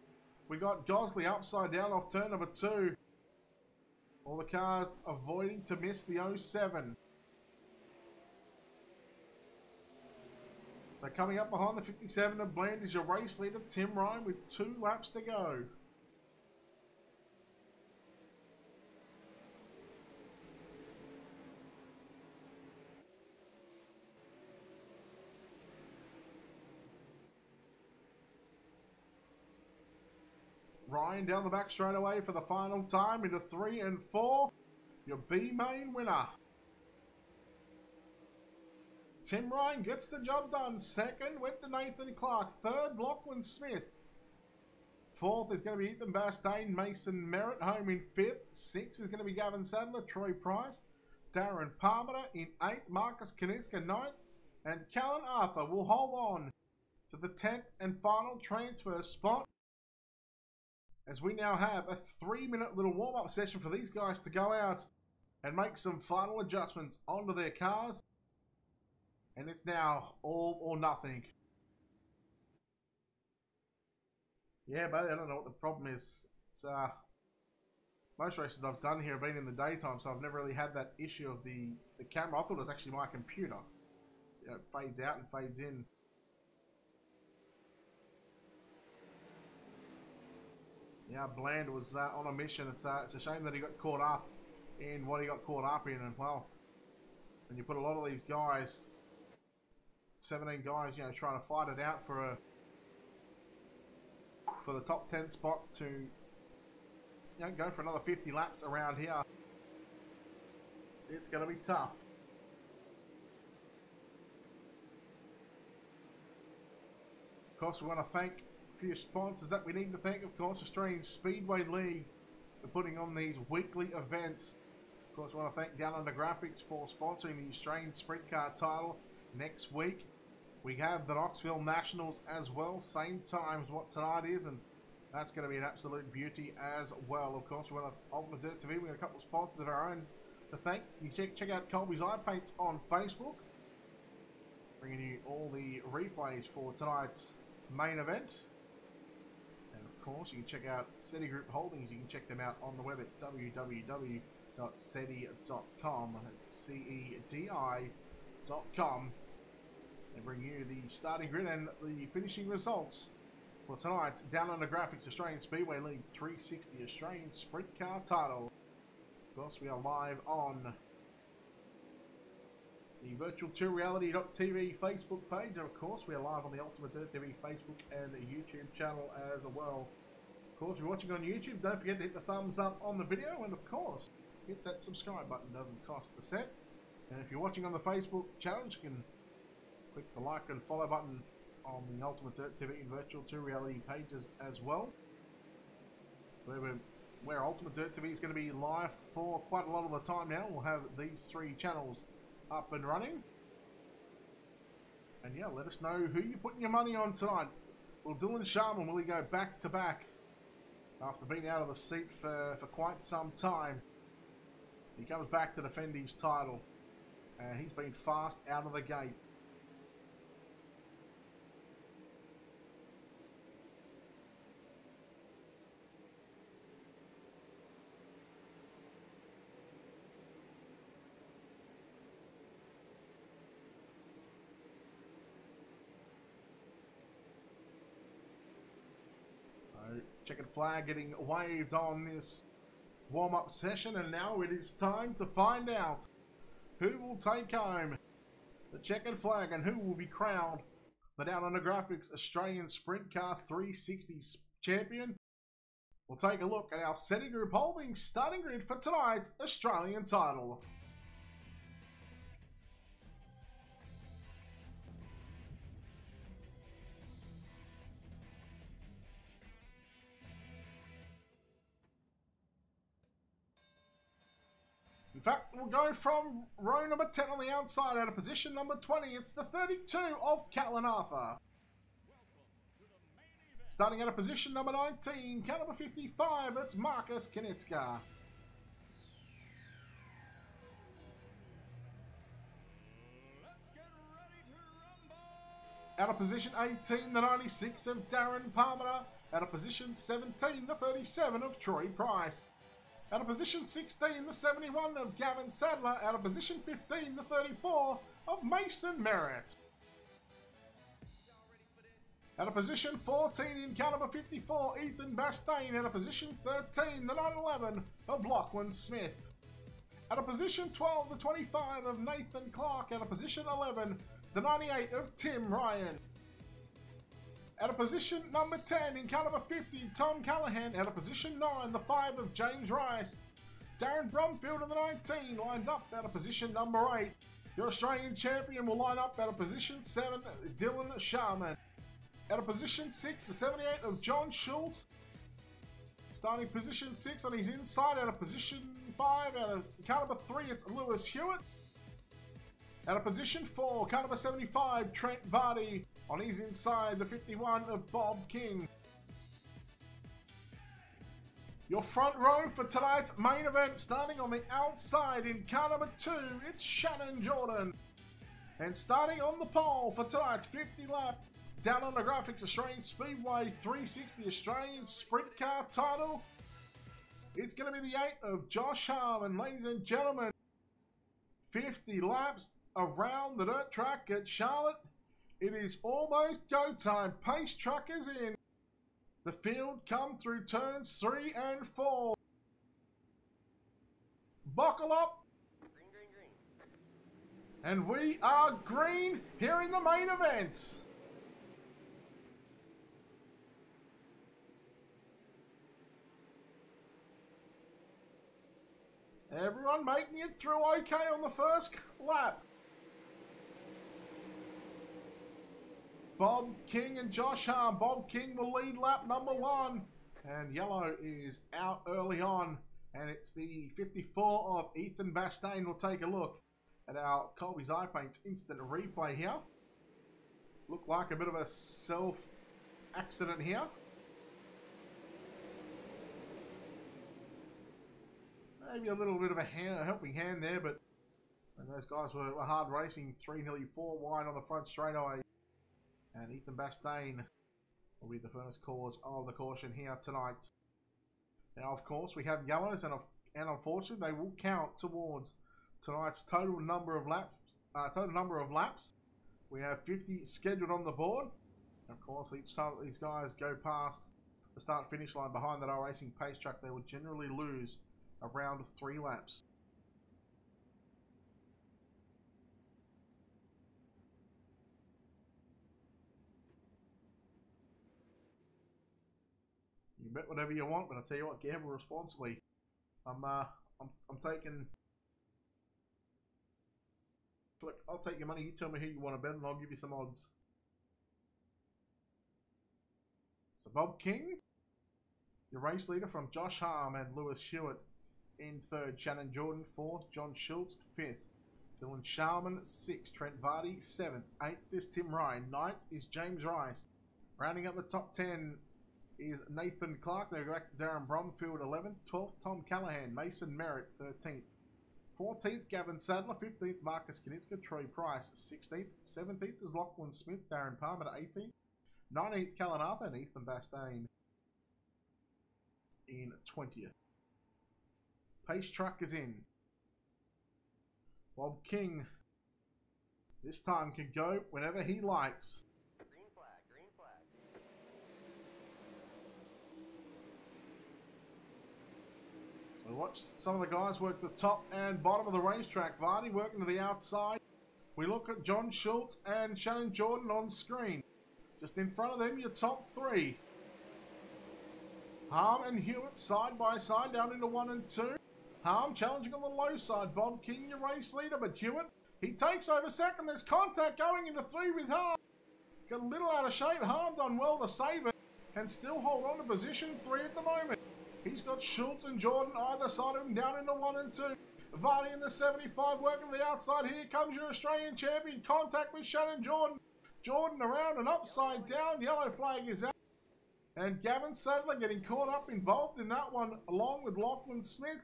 Speaker 1: We got Gosley upside down off turn number 2. All the cars avoiding to miss the 07. So coming up behind the 57 of Bland is your race leader, Tim Ryan, with 2 laps to go. Ryan down the back straight away for the final time into 3 and 4. Your B main winner. Tim Ryan gets the job done. Second went to Nathan Clark. Third, Lachlan Smith. Fourth is going to be Ethan Bastain. Mason Merritt home in 5th. 6th is going to be Gavin Sadler. Troy Price. Darren Parmenter in 8th. Marcus Kaniska 9th. And Callan Arthur will hold on to the 10th and final transfer spot, as we now have a 3-minute little warm-up session for these guys to go out and make some final adjustments onto their cars. And it's now all or nothing. Yeah, buddy, I don't know what the problem is. It's most races I've done here have been in the daytime, so I've never really had that issue of the camera. I thought it was actually my computer. You know, it fades out and fades in. Yeah, Bland was on a mission. It's a shame that he got caught up in what he got caught up in. And well, when you put a lot of these guys, 17 guys, you know, trying to fight it out for the top 10 spots to, you know, go for another 50 laps around here, it's going to be tough. Of course, we want to thank a few sponsors that we need to thank. Of course, Australian Speedway League for putting on these weekly events. Of course, we want to thank Down Under Graphics for sponsoring the Australian Sprintcar title next week. We have the Knoxville Nationals as well, same time as what tonight is, and that's going to be an absolute beauty as well. Of course, we want to Ultimate Dirt TV. We got a couple of sponsors of our own to thank. You check out Colby's Eye Paints on Facebook, bringing you all the replays for tonight's main event. And of course, you can check out SETI Group Holdings. You can check them out on the web at www.seti.com. That's CEDI.com. They bring you the starting grid and the finishing results for tonight's Down Under Graphics Australian Speedway League 360 Australian Sprint Car title. Of course, we are live on the virtual2reality.tv Facebook page, and of course, we are live on the Ultimate Dirt TV Facebook and the YouTube channel as well. Of course, if you're watching on YouTube, don't forget to hit the thumbs up on the video, and of course, hit that subscribe button. It doesn't cost a cent. And if you're watching on the Facebook challenge, you can click the like and follow button on the Ultimate Dirt TV and Virtual 2 Reality pages as well, where Ultimate Dirt TV is going to be live for quite a lot of the time now. We'll have these 3 channels up and running. And yeah, let us know who you're putting your money on tonight. Will Dylan Sharman, will he go back to back after being out of the seat for quite some time? He comes back to defend his title, and he's been fast out of the gate. Checkered flag getting waved on this warm-up session, and now it is time to find out who will take home the checkered flag and who will be crowned the Down Under Graphics Australian Sprint Car 360 champion. We'll take a look at our SETI Group Holdings starting grid for tonight's Australian title. In fact, we'll go from row number 10 on the outside out of position number 20. It's the 32 of Callan Arthur. Starting at a position number 19, car number 55, it's Marcus Knitska. Out of position 18, the 96 of Darren Palmer. Out of position 17, the 37 of Troy Price. Out of position 16, the 71 of Gavin Sadler. Out of position 15, the 34 of Mason Merritt. Out of position 14 in car number 54, Ethan Bastain. Out of position 13, the 911 of Lachlan Smith. Out of position 12, the 25 of Nathan Clark. Out of position 11, the 98 of Tim Ryan. Out of position number 10 in car number 50, Tom Callahan. Out of position 9, the 5 of James Rice. Darren Brumfield in the 19 lines up out of position number 8. Your Australian champion will line up out of position 7, Dylan Sharman. Out of position 6, the 78 of John Schultz. Starting position 6 on his inside. Out of position 5, out of car number 3, it's Lewis Hewitt. Out of position 4, car number 75, Trent Vardy. On his inside, the 51 of Bob King. Your front row for tonight's main event, starting on the outside in car number 2, it's Shannon Jordan. And starting on the pole for tonight's 50 lap, down on the graphics, Australian Speedway 360 Australian Sprint Car title, it's going to be the 8 of Josh Harmon, ladies and gentlemen. 50 laps around the dirt track at Charlotte. It is almost go time. Pace truck is in. The field come through turns 3 and 4. Buckle up.
Speaker 2: Green, green, green.
Speaker 1: And we are green here in the main event. Everyone making it through okay on the first lap. Bob King and Josh Harm. Bob King will lead lap number 1. And yellow is out early on. And it's the 54 of Ethan Bastain. We'll take a look at our Colby's Eye Paints instant replay here. Look like a bit of a self-accident here. Maybe a little bit of a helping hand there, but those guys were hard racing, 3, nearly 4 wide on the front straightaway. And Ethan Bastain will be the first cause of the caution here tonight. Now, of course, we have yellows, and unfortunately, they will count towards tonight's total number of laps. We have 50 scheduled on the board. Of course, each time that these guys go past the start-finish line behind that racing pace track, they will generally lose around 3 laps. You bet whatever you want, but I tell you what, gamble responsibly. I'm taking. Look, I'll take your money. You tell me who you want to bet, and I'll give you some odds. So Bob King, your race leader from Josh Harm and Lewis Hewitt. In 3rd, Shannon Jordan. 4th, John Schultz. 5th, Dylan Sharman. 6th, Trent Vardy. 7th, 8th is Tim Ryan. 9th is James Rice. Rounding up the top 10 is Nathan Clark. They go back to Darren Brumfield. 11th, 12th, Tom Callahan. Mason Merritt. 13th, 14th, Gavin Sadler. 15th, Marcus Knitska. Troy Price. 16th, 17th is Lachlan Smith. Darren Palmer. 18th, 19th, Callan Arthur, and Ethan Bastain in 20th. Pace truck is in. Bob King this time can go whenever he likes.
Speaker 2: Green flag, green flag.
Speaker 1: So watch some of the guys work the top and bottom of the racetrack. Vardy working to the outside. We look at John Schultz and Shannon Jordan on screen. Just in front of them, your top 3. Harm and Hewitt side by side down into 1 and 2. Harm challenging on the low side. Bob King, your race leader, but Hewitt, he takes over second. There's contact going into 3 with Harm. Got a little out of shape. Harm done well to save it and still hold on to position 3 at the moment. He's got Schultz and Jordan either side of him down into 1 and 2. Vardy in the 75 working to the outside. Here comes your Australian champion. Contact with Shannon Jordan. Jordan around and upside down. Yellow flag is out. And Gavin Sadler getting caught up, involved in that one, along with Lachlan Smith.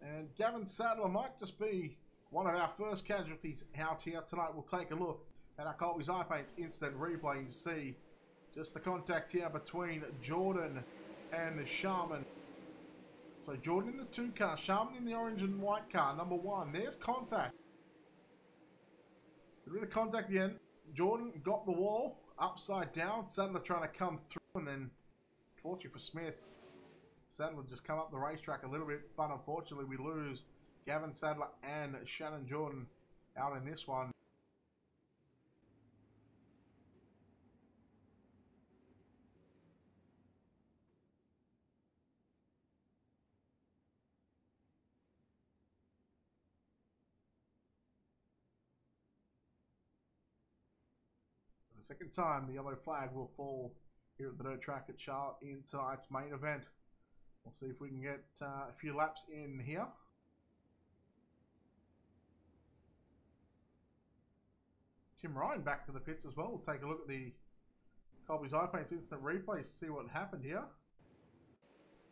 Speaker 1: And Gavin Sadler might just be one of our first casualties out here tonight. We'll take a look at our Colby's iPaint's instant replay. You see just the contact here between Jordan and Sharman. So Jordan in the 2 car, Sharman in the orange and white car, number 1. There's contact. A bit of contact again. Jordan got the wall upside down. Sadler trying to come through, and then fortunately for Smith, Sadler just come up the racetrack a little bit, but unfortunately we lose Gavin Sadler and Shannon Jordan out in this one. For the second time, the yellow flag will fall here at the dirt track at Charlotte in tonight's main event. We'll see if we can get a few laps in here. Tim Ryan back to the pits as well. We'll take a look at the Colby's iPaint's instant replay to see what happened here.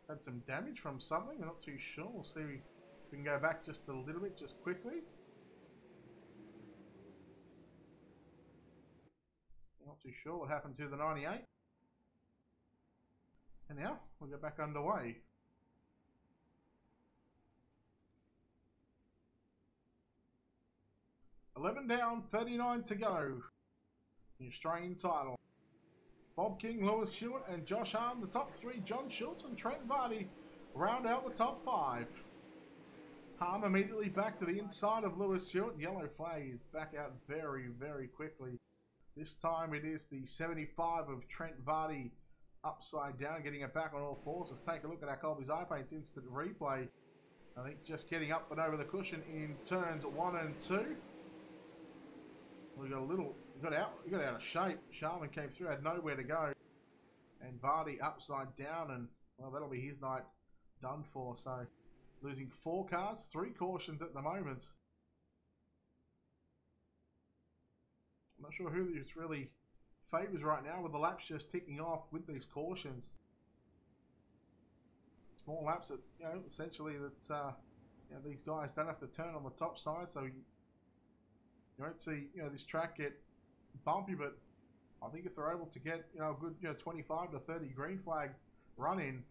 Speaker 1: Had some damage from something, I'm not too sure. We'll see if we can go back just a little bit, just quickly. Not too sure what happened to the 98. And now we'll get back underway. $11 down, 39 to go. The Australian title. Bob King, Lewis Hewitt, and Josh Hahn, the top 3. John Schultz and Trent Vardy round out the top 5. Hahn immediately back to the inside of Lewis Hewitt. Yellow flag is back out very, very quickly. This time it is the 75 of Trent Vardy upside down, getting it back on all fours. Let's take a look at our Colby's iPaint's instant replay. I think just getting up and over the cushion in turns 1 and 2. We got a little, got out of shape. Sharman came through, had nowhere to go. And Vardy upside down, and well, that'll be his night done for. So losing 4 cars, 3 cautions at the moment. I'm not sure who this really favours right now, with the laps just ticking off with these cautions. Small laps that, you know, essentially that you know, these guys don't have to turn on the top side, so you won't see, you know, this track get bumpy. But I think if they're able to get, you know, a good, you know, 25 to 30 green flag run in,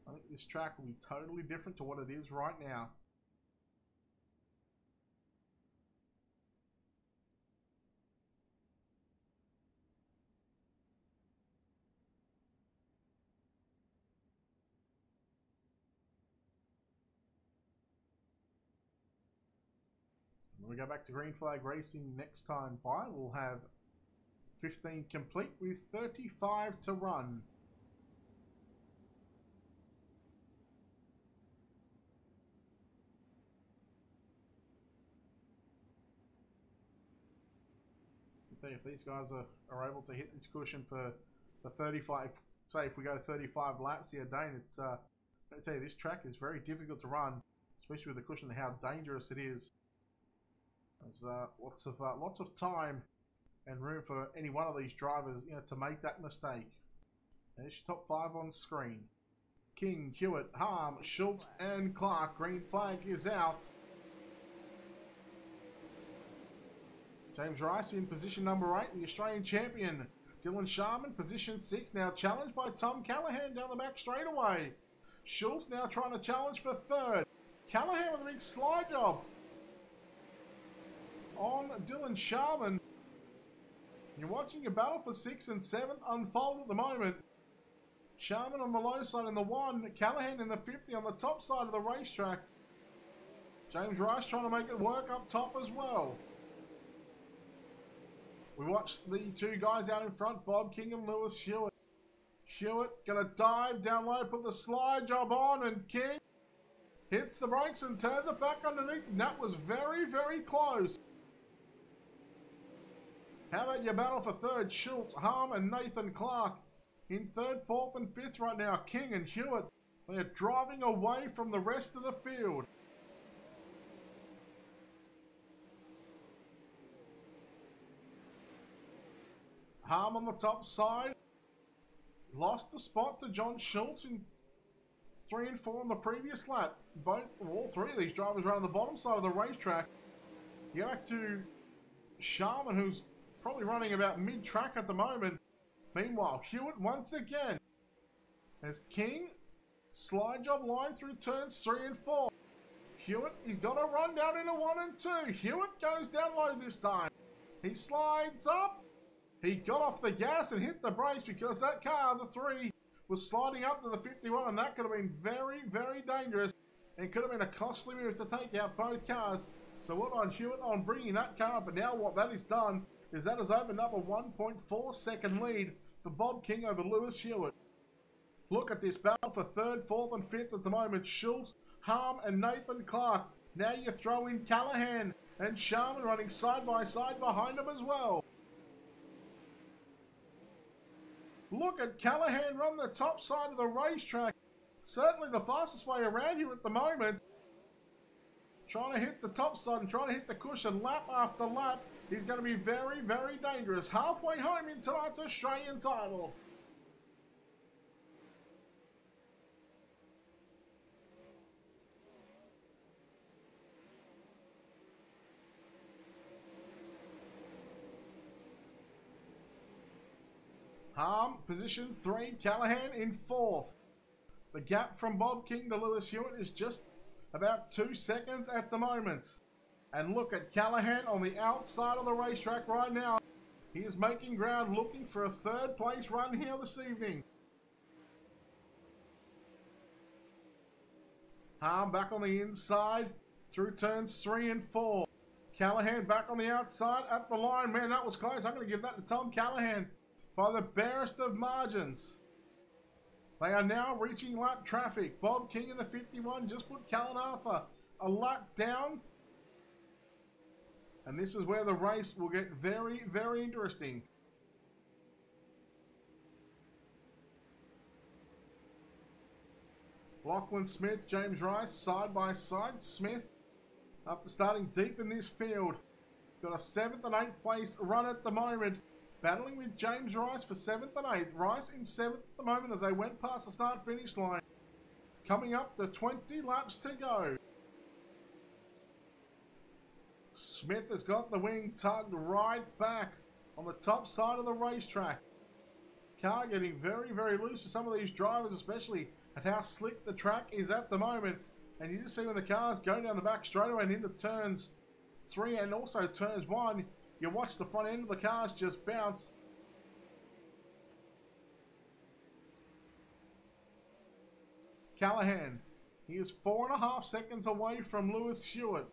Speaker 1: I think this track will be totally different to what it is right now. When we go back to green flag racing next time by, we'll have 15 complete with 35 to run. I think if these guys are able to hit this cushion for the 35, say if we go 35 laps here, Dane, it's I tell you, this track is very difficult to run, especially with the cushion and how dangerous it is. There's lots of time and room for any one of these drivers, you know, to make that mistake. And it's your top 5 on screen. King, Hewitt, Harm, Schultz, and Clark. Green flag is out. James Rice in position number 8, the Australian champion. Dylan Sharman, position 6, now challenged by Tom Callahan down the back straightaway. Schultz now trying to challenge for 3rd. Callahan with a big slide job on Dylan Sharman. You're watching a battle for 6th and 7th unfold at the moment. Sharman on the low side in the 1, Callahan in the 50 on the top side of the racetrack. James Rice trying to make it work up top as well. We watched the 2 guys out in front, Bob King and Lewis Hewitt. Hewitt gonna dive down low, put the slide job on, and King hits the brakes and turns it back underneath. And that was very, very close. How about your battle for 3rd? Schultz, Harm, and Nathan Clark. In 3rd, 4th, and 5th right now, King and Hewitt. They are driving away from the rest of the field. Harm on the top side. lost the spot to John Schultz in 3 and 4 on the previous lap. All three of these drivers run on the bottom side of the racetrack. You go back to Sharman, who's probably running about mid-track at the moment. Meanwhile, Hewitt once again as King slide job line through turns 3 and 4. Hewitt, he's got a run down into 1 and 2. Hewitt goes down low this time. He slides up. He got off the gas and hit the brakes because that car, the 3, was sliding up to the 51, and that could have been very, very dangerous and could have been a costly move to take out both cars. So well on Hewitt on bringing that car up, but now what that has done is that has opened up a 1.4 second lead for Bob King over Lewis Hewitt. Look at this battle for 3rd, 4th and 5th at the moment. Schultz, Harm and Nathan Clark. Now you throw in Callahan and Sharman running side by side behind him as well. Look at Callahan run the top side of the racetrack. Certainly the fastest way around here at the moment. Trying to hit the top side and trying to hit the cushion lap after lap. He's going to be very, very dangerous. Halfway home in tonight's Australian title. Harm, position 3, Callahan in 4th. The gap from Bob King to Lewis Hewitt is just about 2 seconds at the moment. And look at Callahan on the outside of the racetrack right now. He is making ground, looking for a 3rd place run here this evening. Harm back on the inside through turns 3 and 4. Callahan back on the outside at the line. Man, that was close. I'm going to give that to Tom Callahan by the barest of margins. They are now reaching lap traffic. Bob King in the 51 just put Callan Arthur a lap down. And this is where the race will get very, very interesting. Lachlan Smith, James Rice, side by side. Smith, after starting deep in this field, got a 7th and 8th place run at the moment. Battling with James Rice for 7th and 8th. Rice in 7th at the moment as they went past the start-finish line. Coming up to 20 laps to go. Smith has got the wing tugged right back on the top side of the racetrack. Car getting very, very loose for some of these drivers, especially at how slick the track is at the moment. And you just see when the cars go down the back straightaway and into turns 3 and also turns 1, you watch the front end of the cars just bounce. Callahan, he is 4.5 seconds away from Lewis Hewitt.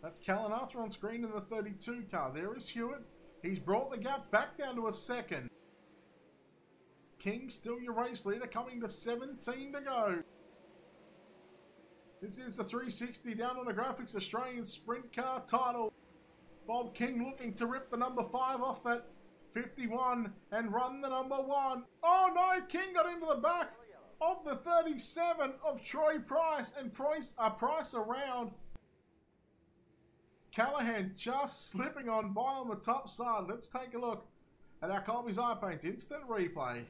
Speaker 1: That's Callan Arthur on screen in the 32 car. There is Hewitt. He's brought the gap back down to a 2nd. King still your race leader, coming to 17 to go. This is the 360 down on the graphics Australian Sprint Car title. Bob King looking to rip the number 5 off that 51 and run the number 1. Oh no, King got into the back of the 37 of Troy Price and Price around. Callahan just slipping on by on the top side. Let's take a look at our Colby's Eye Paint instant replay.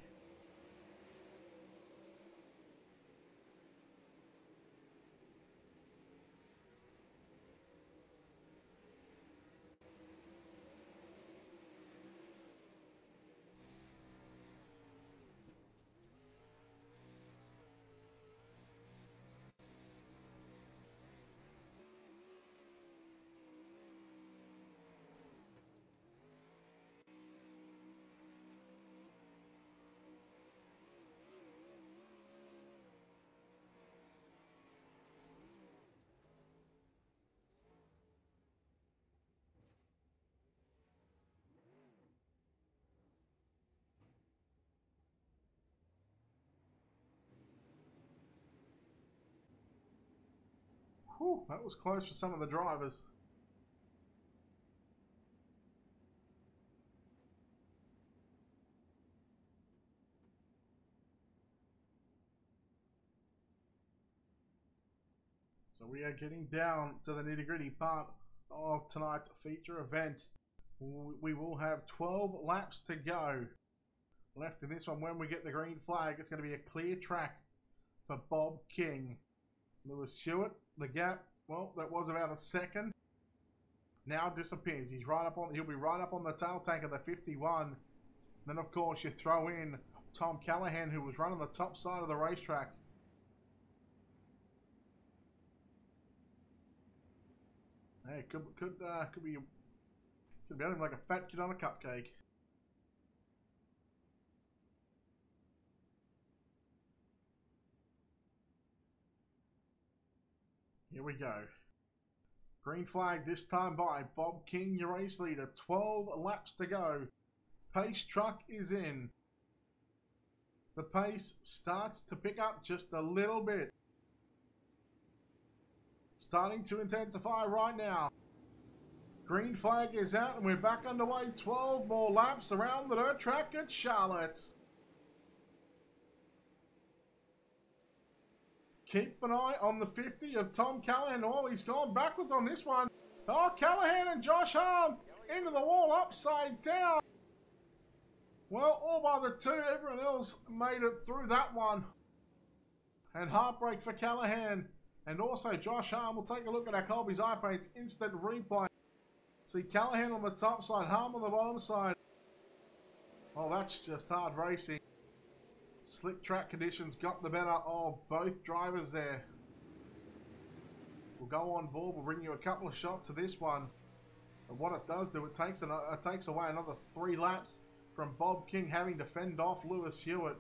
Speaker 1: Whew, that was close for some of the drivers. So we are getting down to the nitty-gritty part of tonight's feature event. We will have 12 laps to go. left in this one. When we get the green flag, it's going to be a clear track for Bob King. Lewis Stewart, the gap, well, that was about a second. Now disappears. He'll be right up on the tail tank of the 51. Then, of course, you throw in Tom Callahan, who was running the top side of the racetrack. Hey, could be like a fat kid on a cupcake. Here we go. Green flag this time by Bob King, your race leader. 12 laps to go. Pace truck is in. The pace starts to pick up just a little bit. Starting to intensify right now. Green flag is out and we're back underway. 12 more laps around the dirt track at Charlotte. Keep an eye on the 50 of Tom Callahan. Oh, he's gone backwards on this one. Oh, Callahan and Josh Harm into the wall upside down. Well, all by the two. Everyone else made it through that one. And heartbreak for Callahan. And also Josh Harm. We'll take a look at our Colby's iPads instant replay. See Callahan on the top side, Harm on the bottom side. Oh, that's just hard racing. Slick track conditions got the better of both drivers there. We'll go on board. We'll bring you a couple of shots of this one. And what it does do, it takes away another 3 laps from Bob King having to fend off Lewis Hewitt.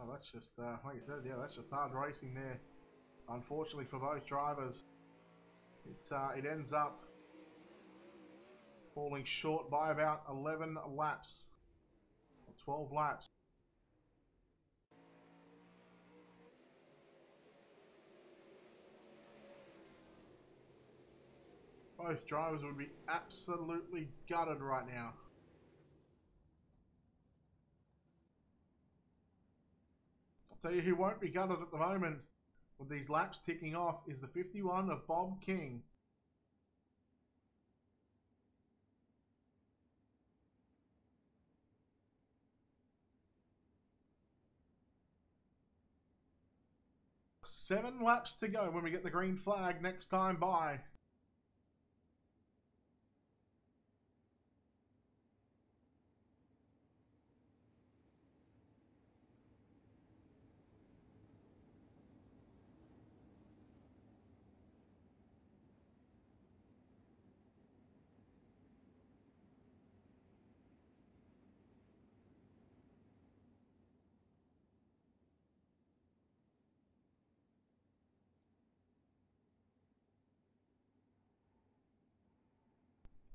Speaker 1: Oh, that's just, like I said, yeah, that's just hard racing there. Unfortunately for both drivers, it ends up falling short by about 11 laps, or 12 laps. Both drivers would be absolutely gutted right now. I'll tell you who won't be gutted at the moment with these laps ticking off is the 51 of Bob King. Seven laps to go when we get the green flag next time by.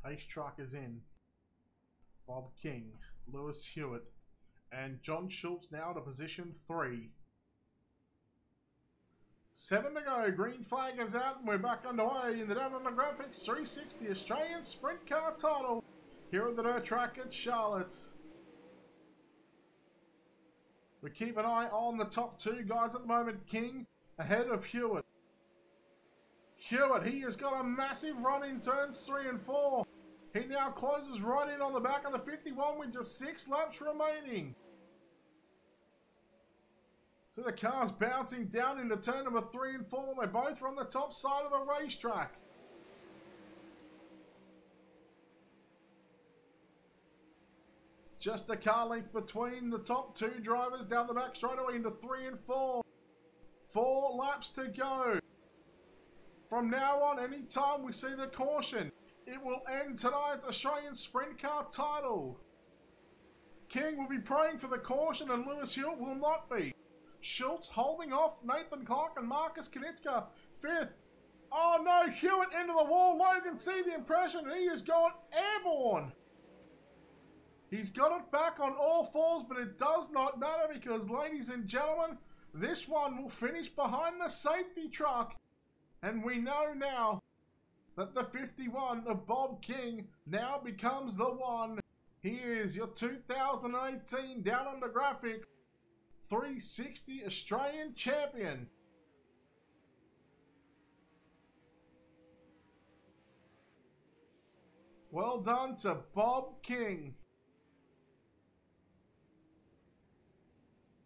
Speaker 1: Pace truck is in. Bob King, Lewis Hewitt, and John Schultz now to position 3. 7 to go. Green flag is out and we're back underway in the Down on the Graphics 360 Australian Sprint Car title here at the dirt track at Charlotte. We keep an eye on the top 2 guys at the moment. King ahead of Hewitt. Hewitt, he has got a massive run in turns 3 and 4. He now closes right in on the back of the 51 with just 6 laps remaining. So the car's bouncing down into turn number 3 and 4. They both are on the top side of the racetrack. Just a car length between the top 2 drivers down the back straight away into 3 and 4. 4 laps to go. From now on, anytime we see the caution, it will end tonight's Australian Sprint Car title. King will be praying for the caution and Lewis Hewitt will not be. Schultz holding off Nathan Clark and Marcus Knitzka 5th. Oh no, Hewitt into the wall. Logan see the impression and he has gone airborne. He's got it back on all 4s, but it does not matter because, ladies and gentlemen, this one will finish behind the safety truck. And we know now that the 51 of Bob King now becomes the one. He is your 2018 Down Under Graphics 360 Australian champion. Well done to Bob King.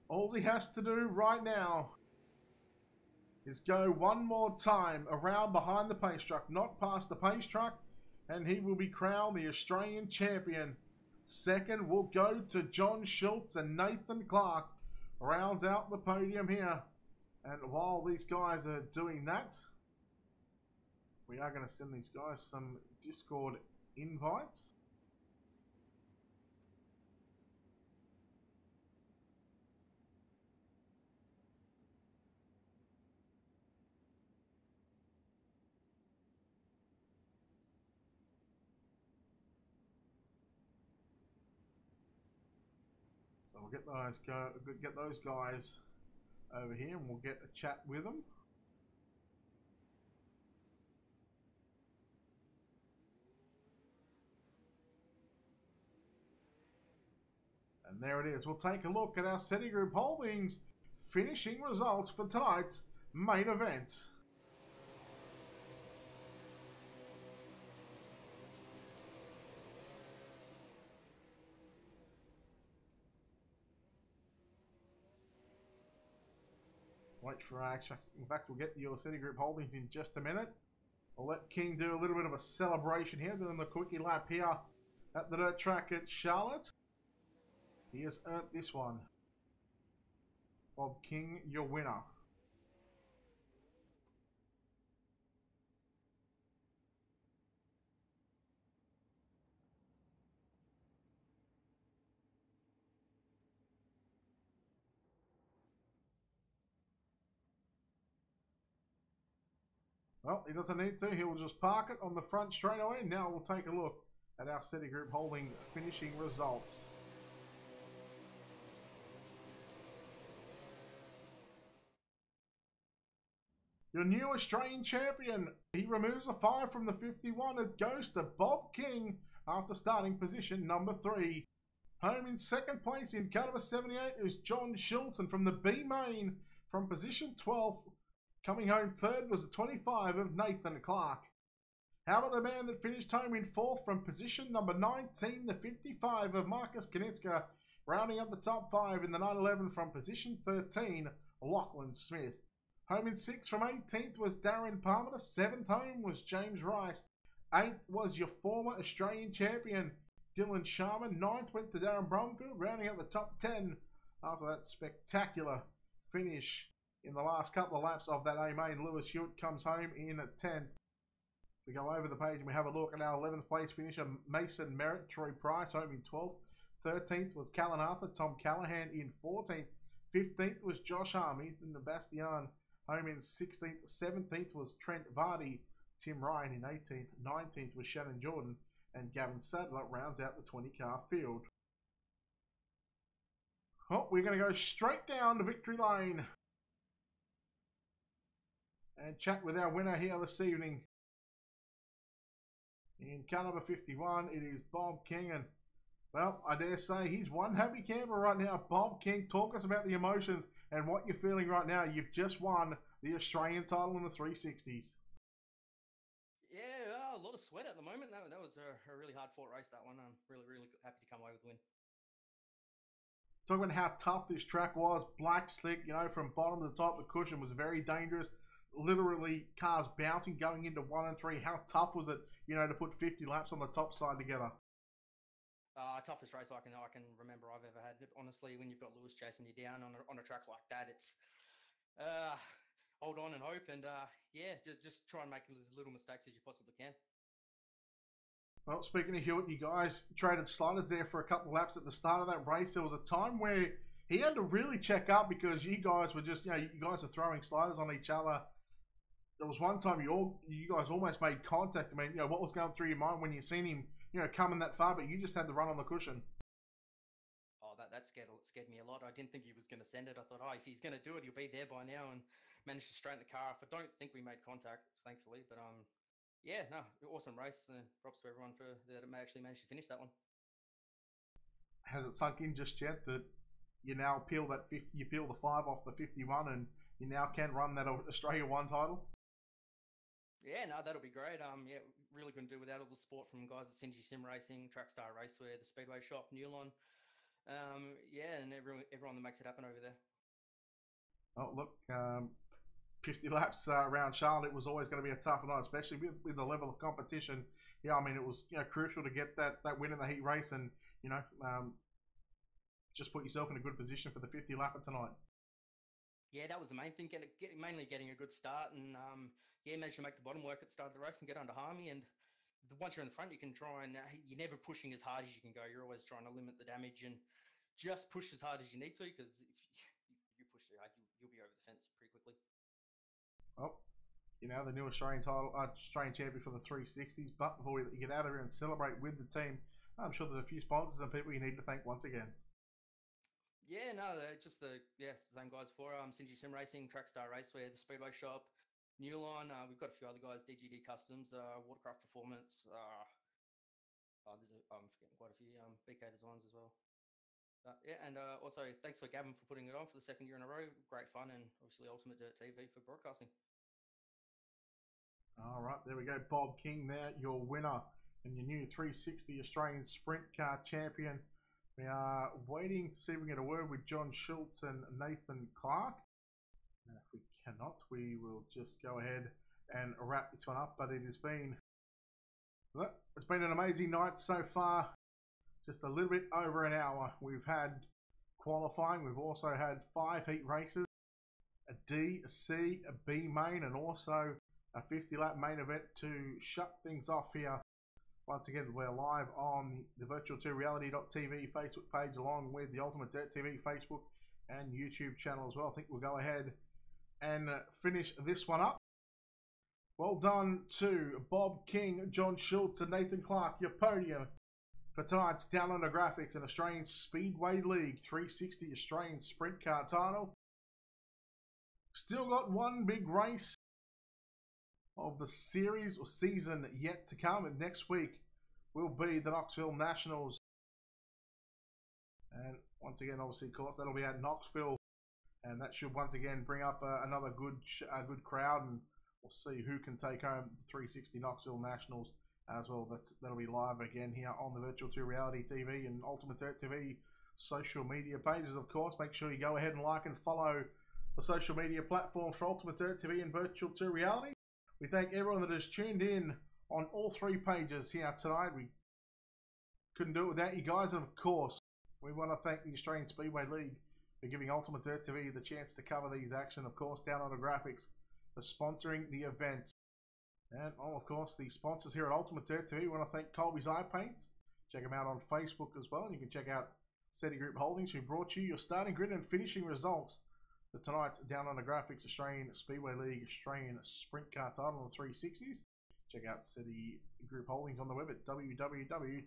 Speaker 1: All he has to do right now is go one more time around behind the pace truck, not past the pace truck, and he will be crowned the Australian champion. Second will go to John Schultz, and Nathan Clark rounds out the podium here. And while these guys are doing that, we are going to send these guys some Discord invites. So we'll get those guys over here, and we'll get a chat with them. And there it is. We'll take a look at our City Group Holdings finishing results for tonight's main event. Wait for action. In fact, we'll get your City Group Holdings in just a minute. I'll let King do a little bit of a celebration here, doing the quickie lap here at the dirt track at Charlotte. He has earned this one. Bob King, your winner. Well, he doesn't need to. He will just park it on the front straight away. Now we'll take a look at our City Group Holding finishing results. Your new Australian champion. He removes a 5 from the 51. It goes to Bob King after starting position number 3. Home in second place in car number 78 is John Schultz, and from the B main from position 12, coming home third was the 25 of Nathan Clark. How about the man that finished home in fourth from position number 19, the 55 of Marcus Kanitzka, rounding up the top 5 in the 911 from position 13, Lachlan Smith. Home in 6th from 18th was Darren Palmer. 7th home was James Rice. 8th was your former Australian champion, Dylan Sharman. 9th went to Darren Bromfield, rounding out the top 10 after that spectacular finish in the last couple of laps of that A main. Lewis Hewitt comes home in at 10th. We go over the page and we have a look at our 11th place finisher, Mason Merritt. Troy Price home in 12th. 13th was Callan Arthur. Tom Callahan in 14th. 15th was Josh Arm. Ethan Bastian home in 16th. 17th was Trent Vardy. Tim Ryan in 18th. 19th was Shannon Jordan. And Gavin Sadler rounds out the 20-car field. Oh, we're going to go straight down to victory lane and chat with our winner here this evening. In car number 51, it is Bob King, and well, I dare say he's one happy camper right now. Bob King, talk us about the emotions and what you're feeling right now. You've just won the Australian title in the 360s.
Speaker 3: Yeah, a lot of sweat at the moment. That was a really hard-fought race, that one. I'm really happy to come away with the win.
Speaker 1: Talk about how tough this track was. Black slick, you know, from bottom to top. The cushion was very dangerous. Literally, cars bouncing going into 1 and 3. How tough was it, you know, to put 50 laps on the top side together?
Speaker 3: Toughest race I can remember I've ever had. Honestly, when you've got Lewis chasing you down on a track like that, it's hold on and hope, and yeah, just try and make as little mistakes as you possibly can.
Speaker 1: Well, speaking of Hewitt, you guys traded sliders there for a couple of laps at the start of that race. There was a time where he had to really check up because you guys were just, you know, you guys were throwing sliders on each other. There was one time you guys almost made contact. I mean, you know, what was going through your mind when you seen him, you know, coming that far, but you just had to run on the cushion?
Speaker 3: Oh, that scared me a lot. I didn't think he was going to send it. I thought, oh, if he's going to do it, he'll be there by now, and managed to straighten the car off. I don't think we made contact, thankfully, but yeah, no, awesome race, and props to everyone for that actually managed to finish that one.
Speaker 1: Has it sunk in just yet that you now peel that 50, you peel the 5 off the 51, and you now can run that Australia 1 title?
Speaker 3: Yeah, no, that'll be great. Yeah, really couldn't do without all the support from guys at Synergy Sim Racing, Trackstar Raceway, the Speedway Shop, Newlon. Yeah, and everyone that makes it happen over there.
Speaker 1: Oh, look, 50 laps around Charlotte was always going to be a tough night, especially with the level of competition. Yeah, I mean, it was crucial to get that win in the heat race, and just put yourself in a good position for the 50 lapper tonight.
Speaker 3: Yeah, that was the main thing. Mainly getting a good start, and yeah, managed to make the bottom work at the start of the race and get under Harmy. And once you're in the front, you can try and you're never pushing as hard as you can go. You're always trying to limit the damage and just push as hard as you need to, because if you push too hard, you'll be over the fence pretty quickly.
Speaker 1: Oh, the new Australian champion for the 360s. But before we let you get out of here and celebrate with the team, I'm sure there's a few sponsors and people you need to thank once again.
Speaker 3: Yeah, no, just the same guys before. Synergy Sim Racing, Trackstar Raceway, the Speedway Shop, Newlon. We've got a few other guys, DGD Customs, Watercraft Performance. I'm forgetting quite a few. BK Designs as well. Yeah, and also thanks for Gavin for putting it on for the 2nd year in a row. Great fun, and obviously Ultimate Dirt TV for broadcasting.
Speaker 1: All right, there we go. Bob King there, your winner and your new 360 Australian Sprint Car champion. We are waiting to see if we can get a word with John Schultz and Nathan Clark. And if we cannot, we will just go ahead and wrap this one up. But it's been an amazing night so far. Just a little bit over an hour. We've had qualifying. We've also had 5 heat races, a D, a C, a B main, and also a 50-lap main event to shut things off here. Once again, we're live on the virtual2reality.tv Facebook page, along with the Ultimate Dirt TV Facebook and YouTube channel as well. I think we'll go ahead and finish this one up. Well done to Bob King, John Schultz, and Nathan Clark, your podium for tonight's Down Under Graphics and Australian Speedway League 360 Australian Sprint Car title. Still got one big race of the series or season yet to come, and next week will be the Knoxville Nationals. And once again, obviously, of course, that'll be at Knoxville, and that should once again bring up another good crowd, and we'll see who can take home the 360 Knoxville Nationals as well. That'll be live again here on the Virtual 2 Reality TV and Ultimate Dirt TV social media pages. Of course, make sure you go ahead and like and follow the social media platforms for Ultimate Dirt TV and Virtual 2 Reality. We thank everyone that has tuned in on all 3 pages here tonight. We couldn't do it without you guys. And of course, we want to thank the Australian Speedway League for giving Ultimate Dirt TV the chance to cover these action. Of course, Down Under Graphics for sponsoring the event. And of course, the sponsors here at Ultimate Dirt TV. We want to thank Colby's Eye Paints. Check them out on Facebook as well. And you can check out SETI Group Holdings, who brought you your starting grid and finishing results for tonight's Down Under Graphics Australian Speedway League Australian Sprint Car title on the 360s. Check out SETI Group Holdings on the web at www.seti.com.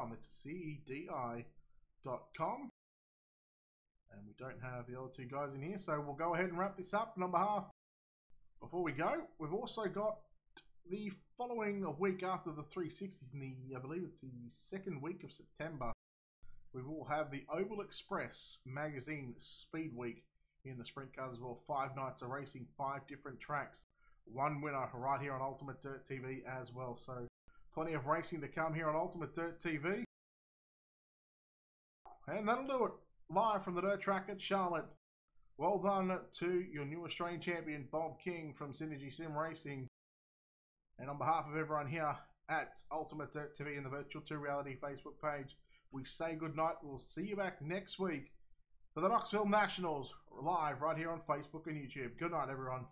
Speaker 1: That's CEDI.com. And we don't have the other 2 guys in here, so we'll go ahead and wrap this up. And on behalf, before we go, we've also got the following week after the 360s, in I believe it's the 2nd week of September. We will have the Oval Express Magazine Speed Week in the sprint cars as well. 5 nights of racing, 5 different tracks. 1 winner right here on Ultimate Dirt TV as well. So plenty of racing to come here on Ultimate Dirt TV. And that'll do it. Live from the dirt track at Charlotte. Well done to your new Australian champion, Bob King from Synergy Sim Racing. And on behalf of everyone here at Ultimate Dirt TV and the Virtual 2 Reality Facebook page, we say goodnight. We'll see you back next week for the Knoxville Nationals, live right here on Facebook and YouTube. Good night, everyone.